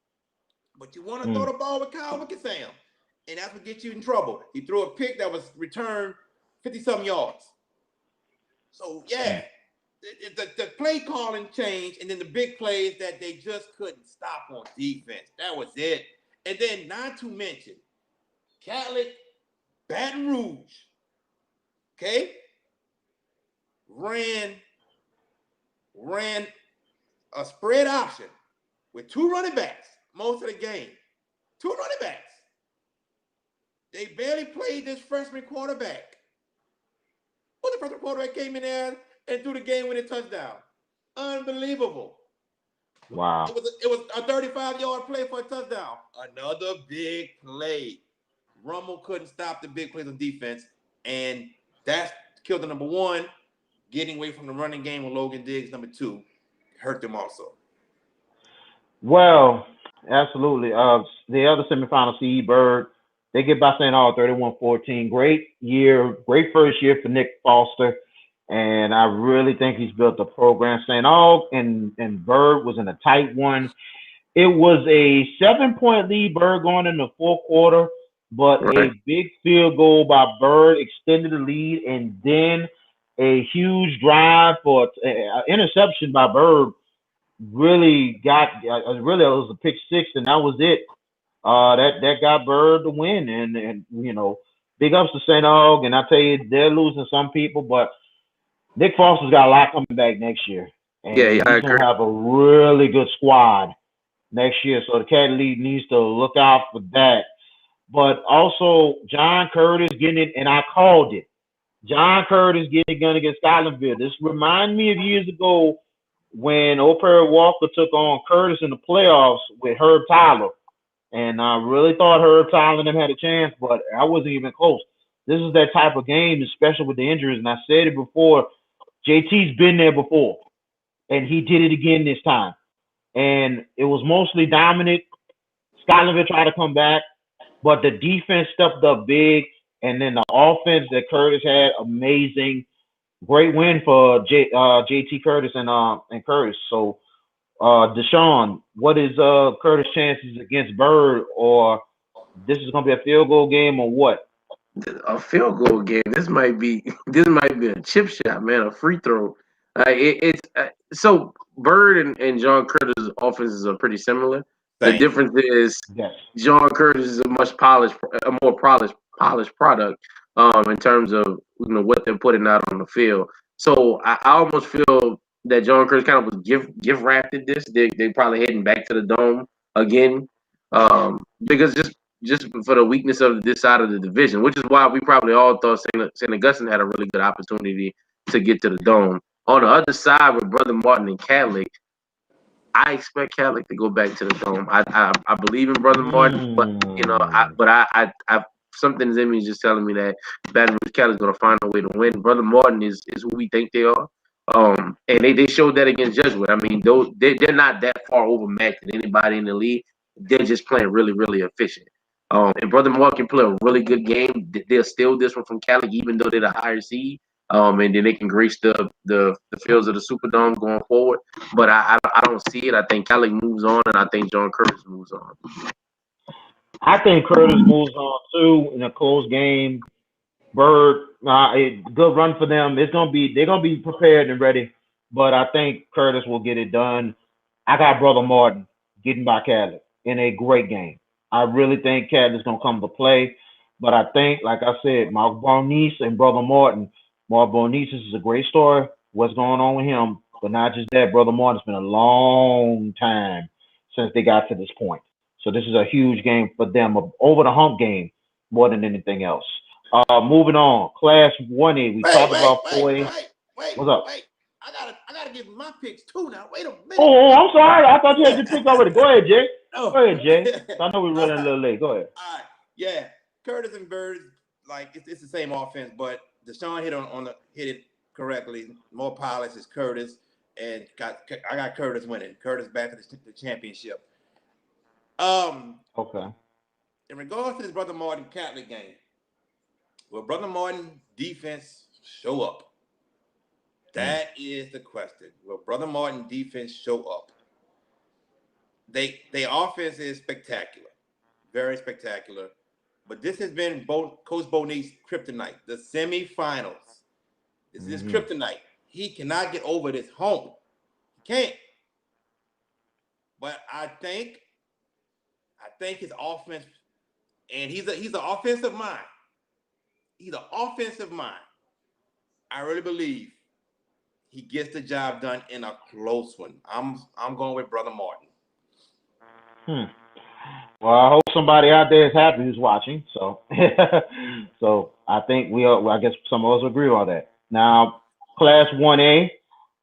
But you want to throw the ball with Kyle Rickenson. And that's what gets you in trouble. He threw a pick that was returned 50-something yards. So, yeah. The play calling changed, and then the big plays that they just couldn't stop on defense. That was it. And then, not to mention, Catholic Baton Rouge, okay, ran a spread option with two running backs, most of the game. 2 running backs. They barely played this freshman quarterback. Well, the freshman quarterback came in there and threw the game-winning touchdown. Unbelievable. Wow. It was a 35-yard play for a touchdown. Another big play. Rummel couldn't stop the big plays on defense, and that's killed the number one. Getting away from the running game with Logan Diggs, number 2, hurt them also. Well, absolutely. The other semifinal seed, Bird, they get by St. All 31-14. Great year, great first year for Nick Foster. And I really think he's built a program. St. All and Bird was in a tight one. It was a 7-point lead, Bird, going in the fourth quarter, but Right. a big field goal by Bird extended the lead, and then a huge drive for interception by Bird really got really it was a pick six, and that was it. That got Bird the win, and big ups to St. Aug, and I tell you they're losing some people, but Nick Foster's got a lot coming back next year, Yeah, and I he's agree. gonna have a really good squad next year. So the Cat League needs to look out for that. But also John Curtis getting it, and I called it. John Curtis getting gun against Scotlandville. This reminds me of years ago when O'Perry Walker took on Curtis in the playoffs with Herb Tyler. And I really thought Herb Tyler and them had a chance, but I wasn't even close. This is that type of game, especially with the injuries. And I said it before, JT's been there before, and he did it again this time. And it was mostly dominant. Scotlandville tried to come back, but the defense stepped up big. And then the offense that Curtis had, amazing. Great win for JT Curtis and Curtis. So Dashone, what is Curtis' chances against Bird, or this is gonna be a field goal game, or what? A field goal game. This might be a chip shot, man. A free throw. It's so Bird and John Curtis' offenses are pretty similar. The Same. difference is Yes. John Curtis is a more polished product in terms of what they're putting out on the field. So I almost feel that John Curtis kind of was gift wrapped at this. They probably heading back to the dome again because just for the weakness of this side of the division, which is why we probably all thought St. Augustine had a really good opportunity to get to the dome. On the other side with Brother Martin and Catholic, I expect Catholic to go back to the dome. I believe in Brother Martin, but Mm. I something's in me just telling me that Baton Rouge Catholic's gonna find a way to win. Brother Martin is who we think they are. And they showed that against Jesuit. I mean, they're not that far overmatched than anybody in the league. They're just playing really, really efficient. And Brother Martin can play a really good game. They'll steal this one from Catholic, even though they're the higher seed. And then they can grace the fields of the Superdome going forward. But I don't see it. I think Catholic moves on, and I think John Curtis moves on. I think Curtis moves on too in a close game. Bird, good run for them. They're gonna be prepared and ready, but I think Curtis will get it done. I got Brother Martin getting by Caddy in a great game. I really think Caddy's gonna come to play, but I think, like I said, Mark Bernice and Brother Martin. Mark Bernice is a great story. What's going on with him? But not just that, Brother Martin's been a long time since they got to this point. So this is a huge game for them, over the hump game more than anything else. Moving on, Class 1A. We Wait, talked wait, about wait, 4A. wait, wait, What's up? wait. I gotta give my picks too now. Wait a minute. Oh, I'm sorry. I thought you had your pick already. Go ahead, Jay. No. Go ahead, Jay. I know we're All running a right. little late. Go ahead. All right. Yeah. Curtis and Bird, like it's the same offense, but Dashone hit it correctly. More pilots is Curtis, and I got Curtis winning. Curtis back to the championship. Okay. In regards to this Brother Martin Catholic game, will Brother Martin defense show up? Mm. That is the question. Will Brother Martin defense show up? They offense is spectacular, very spectacular. But this has been Coach Bonit's kryptonite. The semifinals. This is his Mm-hmm. kryptonite. He cannot get over this home. He can't. But I think his offense, and he's an offensive mind. He's an offensive mind. I really believe he gets the job done in a close one. I'm going with Brother Martin. Well, I hope somebody out there is happy who's watching. So, so I think we are. Well, I guess some of us agree on that. Now, Class 1A,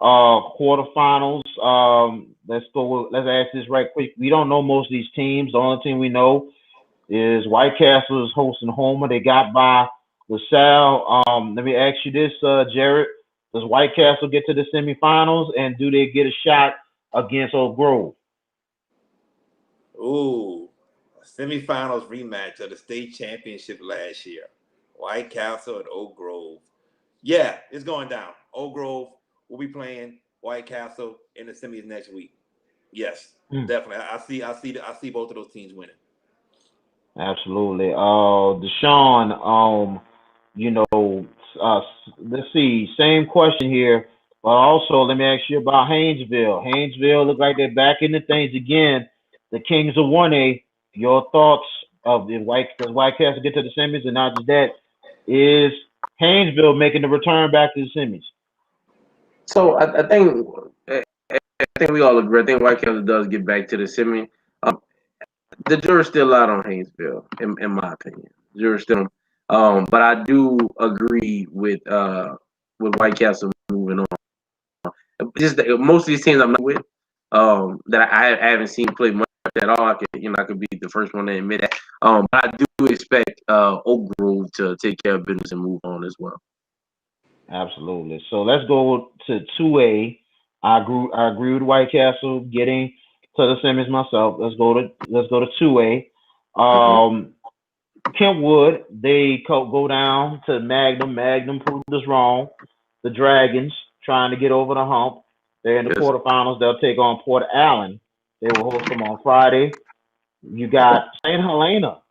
quarterfinals. Let's go. Let's ask this right quick. We don't know most of these teams. The only team we know is White Castle is hosting Homer. They got by LaSalle. Let me ask you this, Jared. Does White Castle get to the semifinals, and do they get a shot against Oak Grove? Ooh, a semifinals rematch of the state championship last year. White Castle and Oak Grove. Yeah, it's going down. Oak Grove will be playing White Castle in the semis next week. Yes, Hmm. definitely. I see both of those teams winning. Absolutely. Dashone, you know, let's see, same question here, but also let me ask you about Haynesville. Haynesville look like they're back into things again. The Kings of 1A. Your thoughts of the White does White Castle get to the semis, and not just that, is Haynesville making the return back to the semis? So I think we all agree. I think White Castle does get back to the semi. Um, the jury's still out on Haynesville, in my opinion. The jury's still, but I do agree with White Castle moving on. Just most of these teams I'm not with, that I haven't seen play much at all. I could be the first one to admit that. But I do expect Oak Grove to take care of business and move on as well. Absolutely. So let's go to 2A. I agree with White Castle getting to the semis myself. Let's go to 2A. Hmm. Kentwood, they go down to Magnum. Magnum proved us wrong. The Dragons trying to get over the hump. They're in the Yes. quarterfinals. They'll take on Port Allen. They will host them on Friday. You got St. Helena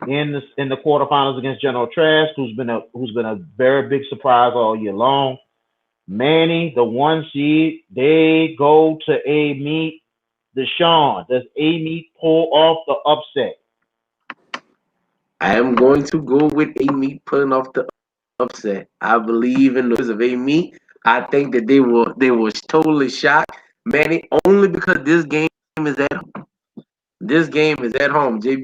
in the quarterfinals against General Trask, who's been a very big surprise all year long. Manny, the 1 seed, they go to A meet. Deshaun, does A meet pull off the upset? I am going to go with Amy pulling off the upset. I believe in the words of Amy. I think that they were totally shocked, Manny, only because this game is at home. This game is at home. JB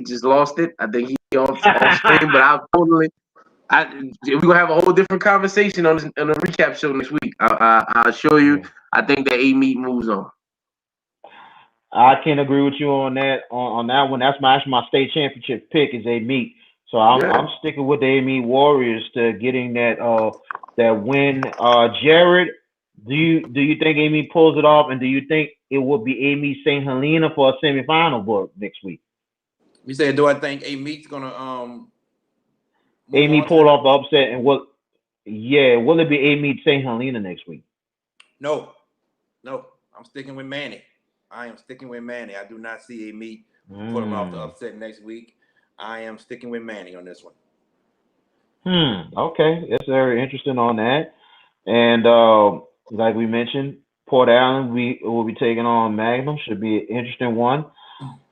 just lost it. I think he off screen, but we're gonna have a whole different conversation on the recap show next week. I'll show you. Yeah. I think that A moves on. I can agree with you on that one. That's my state championship pick is A meet. So I'm Yeah. I'm sticking with the A meet Warriors to getting that win. Jared, do you think A meet pulls it off, and do you think it will be A meet St. Helena for a semifinal book next week? You said, do I think A Meat's gonna move A meet on to the pull next? off the upset, and will it be A meet St. Helena next week? No, no. I'm sticking with Manny. I am sticking with Manny. I do not see A Meat pulling off the Hmm. upset next week. I am sticking with Manny on this one. Okay, that's very interesting on that. And like we mentioned, Port Allen we will be taking on Magnum. Should be an interesting one.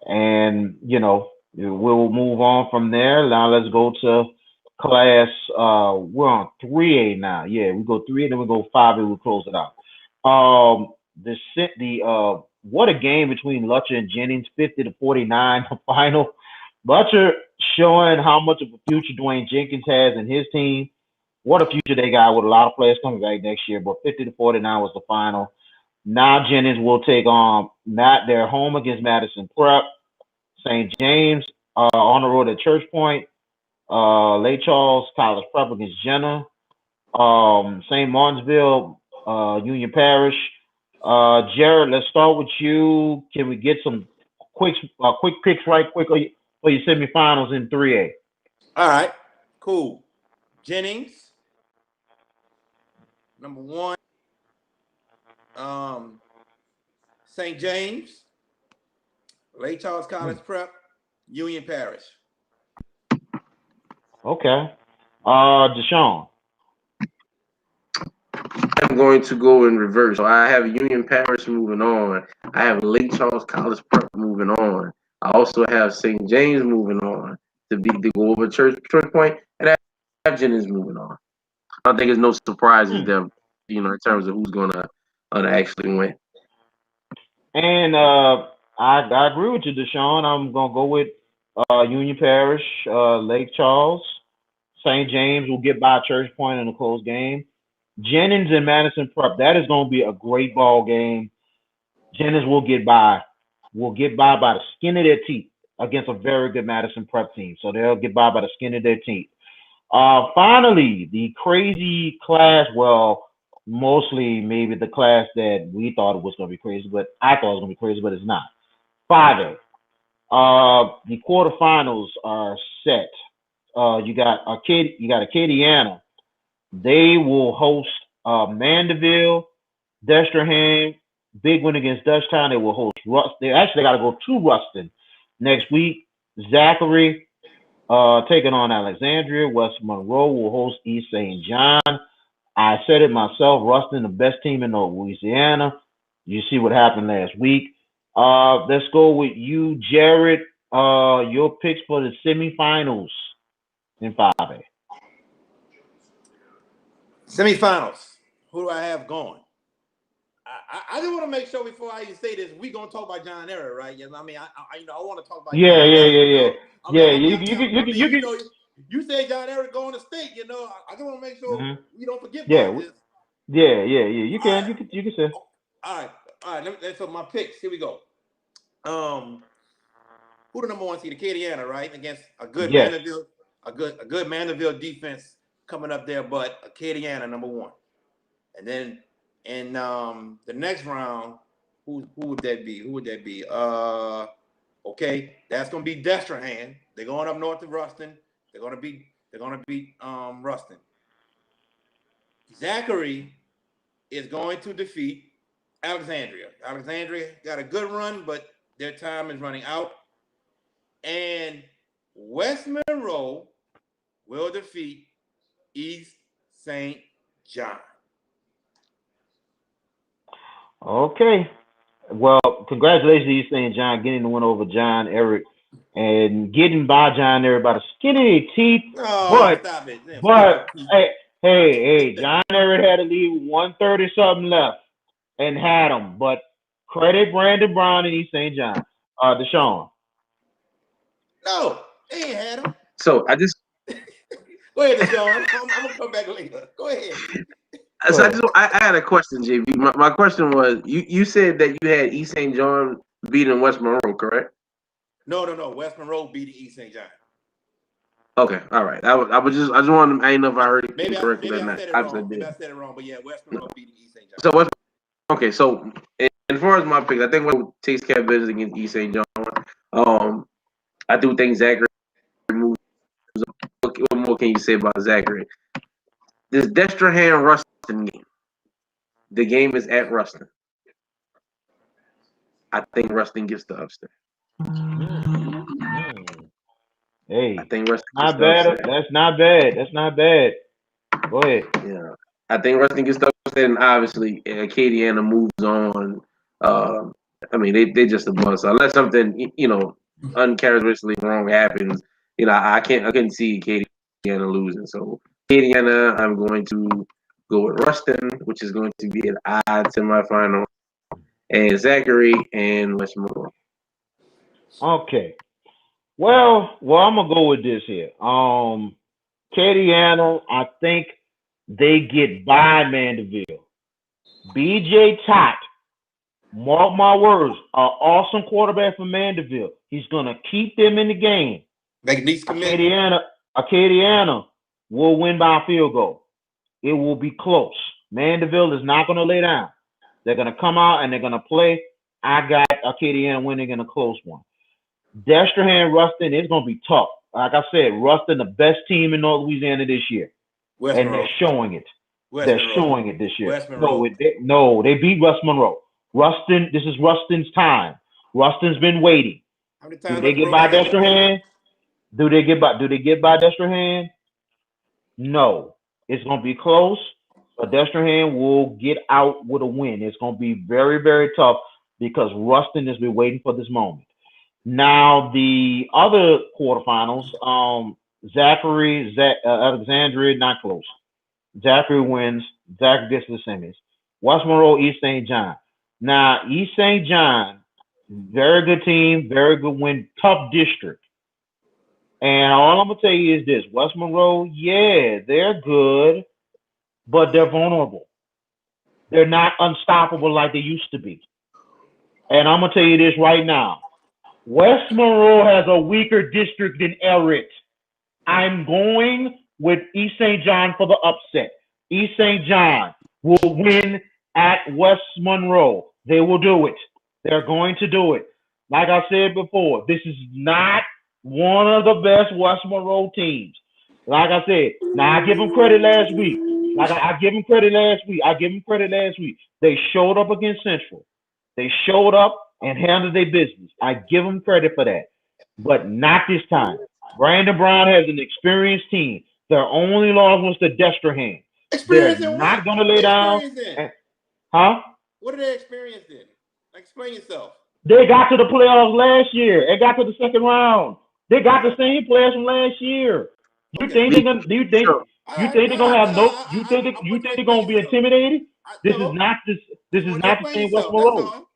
And we'll move on from there. Now let's go to class. We're on 3A now. Yeah, we go 3A, then we go 5A. We close it out. What a game between Lutcher and Jennings, 50-49, the final. Lutcher showing how much of a future Dwayne Jenkins has in his team. What a future they got with a lot of players coming back next year. But 50-49 was the final. Now Jennings will take on Matt. They're home against Madison Prep, St. James on the road at Church Point, Lake Charles College Prep against Jenna, St. Martinsville, Union Parish. Jared, let's start with you. Can we get some quick picks right quick for your semifinals in 3A? All right, cool. Jennings, number one. Um, St. James, Lake Charles Hmm. College Prep, Union Parish. Okay. Deshaun. I'm going to go in reverse. So I have Union Parish moving on. I have Lake Charles College Prep moving on. I also have St. James moving on to go over Church Point, and I have Jennings moving on. I don't think there's no surprises Hmm. there, in terms of who's gonna actually win. And I agree with you, Dashone. I'm gonna go with Union Parish, Lake Charles, St. James will get by Church Point in a close game. Jennings and Madison Prep. That is gonna be a great ball game. Jennings will get by. Will get by the skin of their teeth against a very good Madison Prep team. So they'll get by the skin of their teeth. Finally, the crazy class. Well, mostly maybe the class that we thought it was going to be crazy, but I thought it was going to be crazy, but it's not. 5A. The quarterfinals are set. You got Acadiana. They will host Mandeville, Destrehan. Big win against Dutchtown. They will host Rust. They actually got to go to Ruston next week. Zachary taking on Alexandria. West Monroe will host East St. John. I said it myself. Ruston, the best team in North Louisiana. You see what happened last week. Let's go with you, Jared. Your picks for the semifinals in 5A. Semifinals. Who do I have going? I just want to make sure before I even say this, we gonna talk about John Era, right? Yeah, I mean, I want to talk about Yeah. You say John Era going to state, I just want to make sure we don't forget about this. Yeah. You can say. All right. So my picks. Here we go. Who the number one seed? Acadiana, right? Against a good Mandeville, a good Mandeville defense coming up there, but Acadiana number one. And then in the next round, who would that be? Okay, that's gonna be Destrehan. They're going up north of Ruston. They're gonna beat Ruston. Zachary is going to defeat Alexandria. Alexandria got a good run, but their time is running out. And West Monroe will defeat East St. John. Okay. Well, congratulations to East St. John getting the win over John Eric and getting by John Eric by the skin of their teeth. Oh, stop it. But hey, John Eric had to leave 130 something left and had him. But credit Brandon Brown and East St. John. Dashone. No, they ain't had him. So I just go ahead, Dashone. I'm gonna come back later. Go ahead. So I had a question, JB. My question was, you said that you had East St. John beating West Monroe, correct? No. West Monroe beating East St. John. Okay, all right. I just wanted. I didn't know if I heard it correctly or not. Maybe I said it wrong, but yeah, West Monroe beating East St. John. So as far as my picks, I think what takes care of business against East St. John. I do think Zachary moves. What more can you say about Zachary? This Destrehan Ruston game. The game is at Ruston. I think Ruston gets the upset. Hey, I think Ruston not bad. That's not bad. That's not bad. Go ahead. Yeah, I think Ruston gets the upset, and obviously Acadiana moves on. I mean, they just a bust unless something uncharacteristically wrong happens. I couldn't see Acadiana losing. So Acadiana, I'm going to go with Ruston, which is going to be an odd semifinal, and Zachary and West Monroe. Okay. Well, I'm gonna go with this here. Acadiana, I think they get by Mandeville. BJ Tott, mark my words, an awesome quarterback for Mandeville. He's gonna keep them in the game. Acadiana will win by a field goal. It will be close. Mandeville is not gonna lay down. They're gonna come out and they're gonna play. I got Acadiana winning in a close one. Destrehan, Ruston, it's gonna be tough. Like I said, Ruston, the best team in North Louisiana this year, they're showing it. Showing it this year. No, they beat West Monroe. Ruston, this is Ruston's time. Ruston's been waiting. Do they get by Destrehan? Do they get by Destrehan? No. It's gonna be close, but Destrehan will get out with a win. It's gonna be very, very tough because Ruston has been waiting for this moment. Now the other quarterfinals, Zachary, Alexandria, not close. Zachary wins. Zachary gets to the semis. West Monroe, East St. John. Now East St. John, Very good team, very good win, tough district. And all I'm gonna tell you is this: West Monroe, yeah, they're good, but they're vulnerable. They're not unstoppable like they used to be. And I'm gonna tell you this right now: West Monroe has a weaker district than Everett. I'm going with East St. John for the upset. East St. John will win at West Monroe. They will do it. They're going to do it. Like I said before, this is not one of the best West Monroe teams. Like I said, now I give them credit last week. I give them credit last week. I give them credit last week. They showed up against Central. They showed up and handled their business. I give them credit for that, but not this time. Brandon Brown has an experienced team. Their only loss was to Dashone. They're Experience in what? not going to What lay they down. experience in? Huh? What are they experience in? Like, explain yourself. They got to the playoffs last year. They got to the second round. They got the same players from last year. You Okay. think they're gonna? Do you think? Sure. You think they're gonna have no? You think? I You want you think to they're explain gonna be yourself. intimidated? This is No, not this. This I is want you to not the explain same West yourself. That's Monroe. all.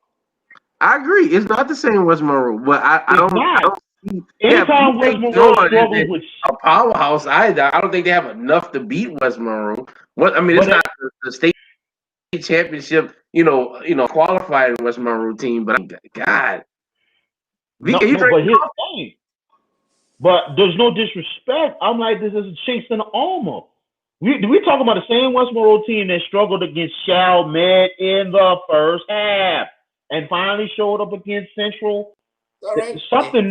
I agree. It's not the same West Monroe, but I It's don't. I not. don't see. Yeah, but Anytime West St. Monroe John struggles isn't with, a powerhouse either. I don't think they have enough to beat West Monroe. What I mean, it's but not the state championship. Qualified West Monroe team, but God, VK, you no. drink But here's the thing. But there's no disrespect. I'm like, this is a chinks in the armor. We talking about the same West Monroe team that struggled against Chalmette in the first half and finally showed up against Central. All right. Yeah,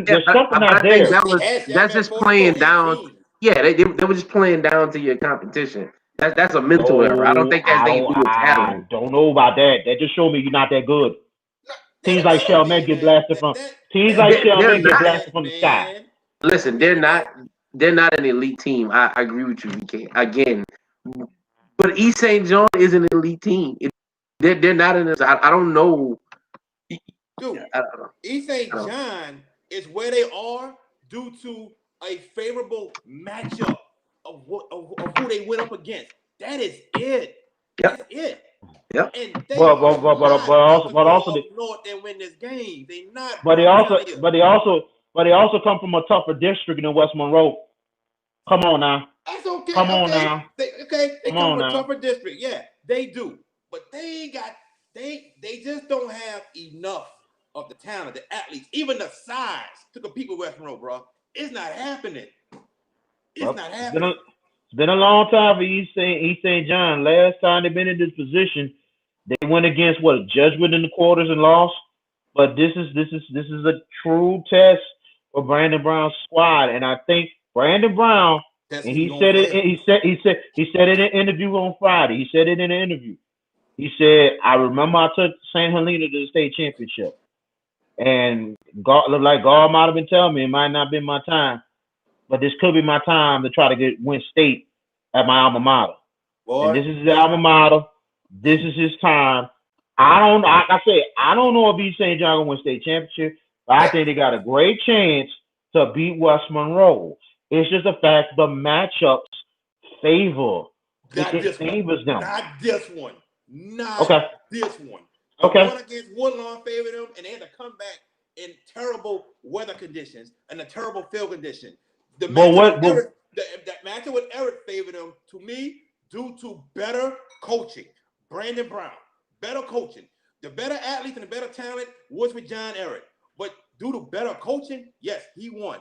There's something but not I think there. that's just playing down. Yeah, they were just playing down to your competition. That's a mental error. I don't No, think that's anything to do with I talent. don't know about that. That just showed me you're not that good. Teams like That don't Chalmette mean get that. blasted from teams That like don't They're Chalmette mean get not. blasted that, from the sky. man. That Listen, don't mean that. they're not an elite team. I agree with you, VK. Again, but East St. John is an elite team. They're not in this. I don't know. Dude, I don't know. East St. I don't know. John is where they are due to a favorable matchup of who they went up against. That is it. Yep. That's it. Yep. And they But are but but but, but not about also to but go also up the, north and win this game. They not, but bro. they I'm also telling you. but they also but they also come from a tougher district than West Monroe. Come on now. That's okay. Come on Okay. now. They Come come on from a now. tougher district. Yeah, they do. But they just don't have enough of the talent, the athletes, even the size to compete with West Monroe, bro. It's not happening. It's Well, not it's been a happening. it's been a long time for East St. John. Last time they've been in this position, they went against what Jesuit in the quarters and lost. But this is a true test for Brandon Brown's squad, and I think Brandon Brown, That's and who you he gonna said it. fail. He said it in an interview on Friday. He said it in an interview. He said, "I remember I took St. Helena to the state championship, and God looked like God might have been telling me it might not have been my time, but this could be my time to try to win state at my alma mater. And Boy, this is his alma mater. This is his time. Like I said, I don't know if East St. John gonna win state championship, but I think they got a great chance to beat West Monroe. It's just the fact the matchups favor not it this one. favors them. Not this one. Not Okay. this one. The Okay. one against Woodlawn favored them, and they had to come back in terrible weather conditions and a terrible field condition. The But matchup with what? Eric, that matchup with Eric favored them to me due to better coaching. Brandon Brown, better coaching. The better athletes and the better talent was with John Eric. But due to better coaching, yes, he won.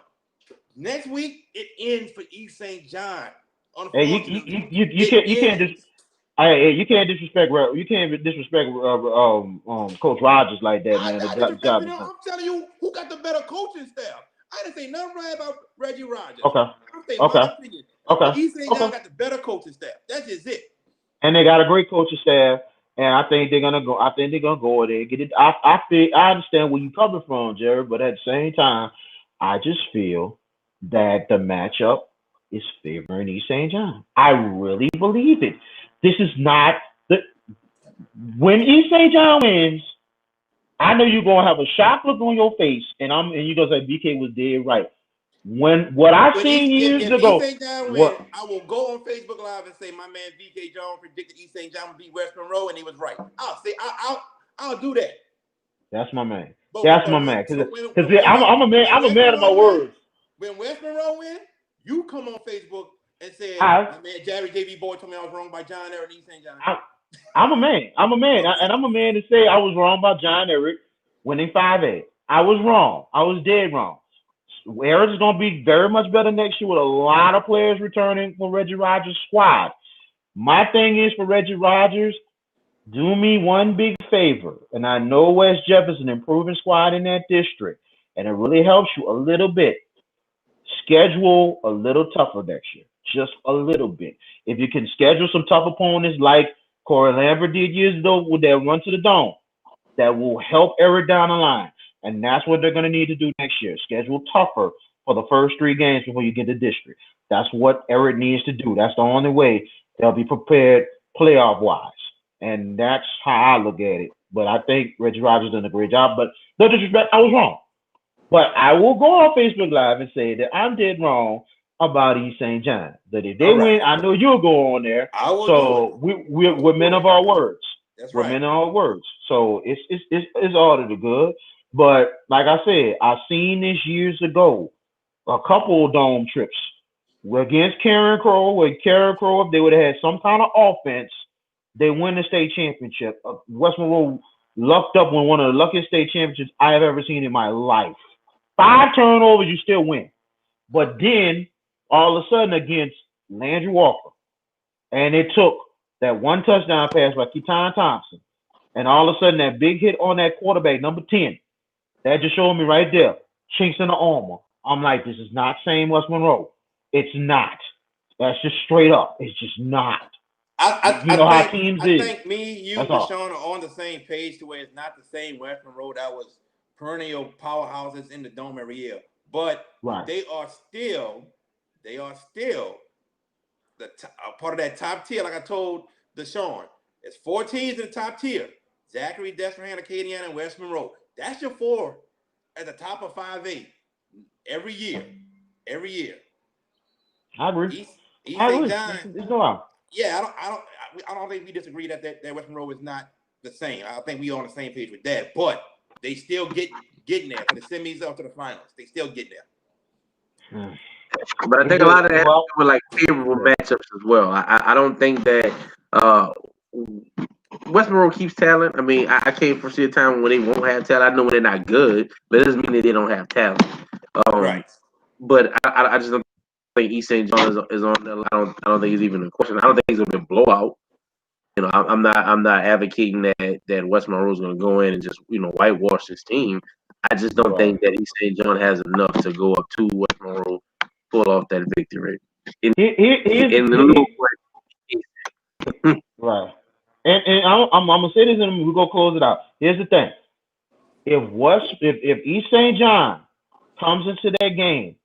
Next week, it ends for East St. John. Hey, Unfortunately, you it can't ends. you can't disrespect Coach Rogers like that, I'm man. not The job disrespecting is him. done. I'm telling you who got the better coaching staff. I didn't say nothing right about Reggie Rogers. Okay. I'm saying Okay. my opinion. Okay. The East St. Okay. John got the better coaching staff. That's just it. And they got a great coaching staff, and I think they're gonna go. I think they're gonna go there. Get it. I understand where you coming from, Jerry, but at the same time, I just feel that the matchup is favoring East St. John. I really believe it. This is not the when East St. John wins. I know you're gonna have a shock look on your face, and you're gonna say BK was dead right. When what I When seen years if East ago, St. John win, what I will go on Facebook Live and say my man VK Jones predicted East St. John would beat West Monroe, and he was right. I'll say I'll do that. that's my man. That's my man. Because I'm a man. I'm a West man of my Monroe words. when West Monroe win, you come on Facebook and said, I- man, Jerry JB Boy told me I was wrong by John Eric East St. John. I'm a man. I'm a man. And I'm a man to say I was wrong about John Eric winning 5A. I was wrong. I was dead wrong. Eric is going to be very much better next year with a lot of players returning for Reggie Rogers' squad. My thing is for Reggie Rogers, do me one big favor. And I know West Jeff is an improving squad in that district, and it really helps you a little bit. Schedule a little tougher next year, just a little bit. If you can schedule some tough opponents like Corey Lambert did years ago with that run to the dome, that will help Eric down the line. And that's what they're going to need to do next year. Schedule tougher for the first 3 games before you get to district. That's what Eric needs to do. That's the only way they'll be prepared playoff-wise. And that's how I look at it. But I think Reggie Rogers done a great job. But no disrespect, I was wrong. But I will go on Facebook Live and say that I'm dead wrong about East St. John. That if they win, I know you'll go on there. I will so we're men of our words. That's We're right. men of our words. So it's all to the good. But like I said, I've seen this years ago, a couple of dome trips against Karen Crow, where Karen Crow, if they would have had some kind of offense, they win the state championship. West Monroe lucked up with one of the luckiest state championships I have ever seen in my life. 5 turnovers, you still win. But then, all of a sudden, against Landry Walker, and it took that one touchdown pass by Keaton Thompson, and all of a sudden, that big hit on that quarterback, number 10, that just showed me right there, chinks in the armor. I'm like, this is not same West Monroe. It's not. That's just straight up. It's just not. I think me, you, Dashone are on the same page to where it's not the same West Monroe that was perennial powerhouses in the dome every year. But they are still the part of that top tier. Like I told Dashone, it's 4 teams in the top tier: Zachary, Destrehan, Acadiana, and West Monroe. That's your 4 at the top of 5A every year. Every year. I agree. East St. John. It's no out. Yeah, I don't think we disagree that West Monroe is not the same. I think we are on the same page with that. But they still getting there for the semis up to the finals. They still get there. But I think a lot of that has to do with like favorable matchups as well. I don't think that West Monroe keeps talent. I mean, I can't foresee a time when they won't have talent. I know when they're not good, but it doesn't mean that they don't have talent. Right. But I just don't think East St. John is on the. I don't think it's even a question. I don't think it's gonna be a blowout. You know, I'm not advocating that West Monroe is going to go in and just whitewash this team. I just don't think that East St. John has enough to go up to West Monroe, pull off that victory. Right. And I'm gonna say this and we're gonna close it out. Here's the thing: if East St. John comes into that game,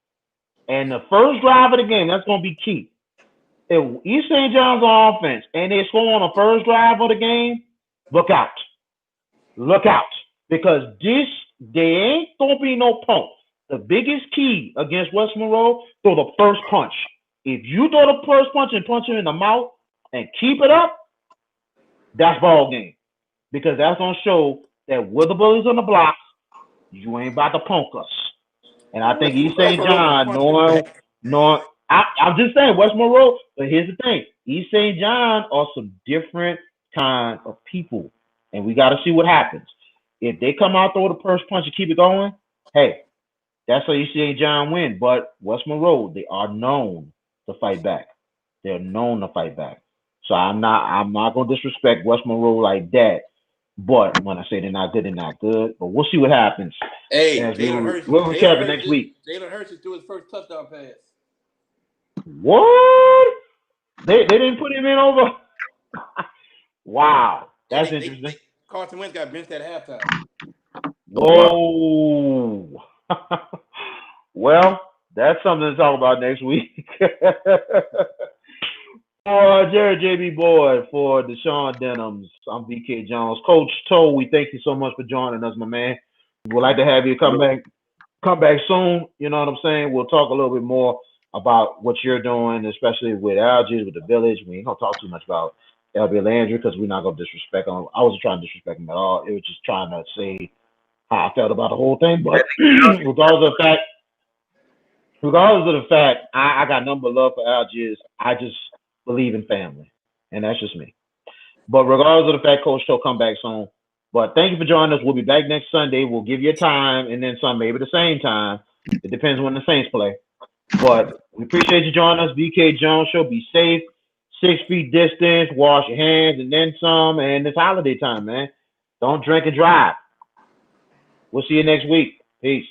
and the first drive of the game, that's gonna be key. If East St. John's on offense and they score on the first drive of the game, look out. Look out. Because there ain't going to be no pump. The biggest key against West Monroe, throw the first punch. If you throw the first punch and punch him in the mouth and keep it up, that's ball game. Because that's going to show that with the bullies on the block, you ain't about to punk us. And I think East St. John, knowing I'm just saying West Monroe, but here's the thing: East St. John are some different kind of people, and we got to see what happens. If they come out, throw the first punch, and keep it going, hey, that's how East St. John win. But West Monroe, they are known to fight back. They're known to fight back. So I'm not gonna disrespect West Monroe like that. But when I say they're not good. But we'll see what happens. Hey, we'll recap it next week. Jalen Hurts threw his first touchdown pass. What? They didn't put him in over. Wow, that's interesting. Carson Wentz got benched at halftime. Whoa. Well, that's something to talk about next week. For Jared JB Boyd, for Dashone Denhams, I'm BK Jones. Coach Tory, we thank you so much for joining us, my man. We would like to have you come back soon. You know what I'm saying? We'll talk a little bit more about what you're doing, especially with Algiers, with the village. We ain't gonna talk too much about LB Landry because we're not gonna disrespect him. I wasn't trying to disrespect him at all. It was just trying to say how I felt about the whole thing. But regardless of the fact, I got nothing but love for Algiers. I just believe in family, and that's just me. But regardless of the fact, Coach Toe come back soon. But thank you for joining us. We'll be back next Sunday. We'll give you a time and then some, maybe the same time. It depends when the Saints play. But we appreciate you joining us. BK Jones Show. Be safe. 6 feet distance. Wash your hands and then some. And it's holiday time, man. Don't drink and drive. We'll see you next week. Peace.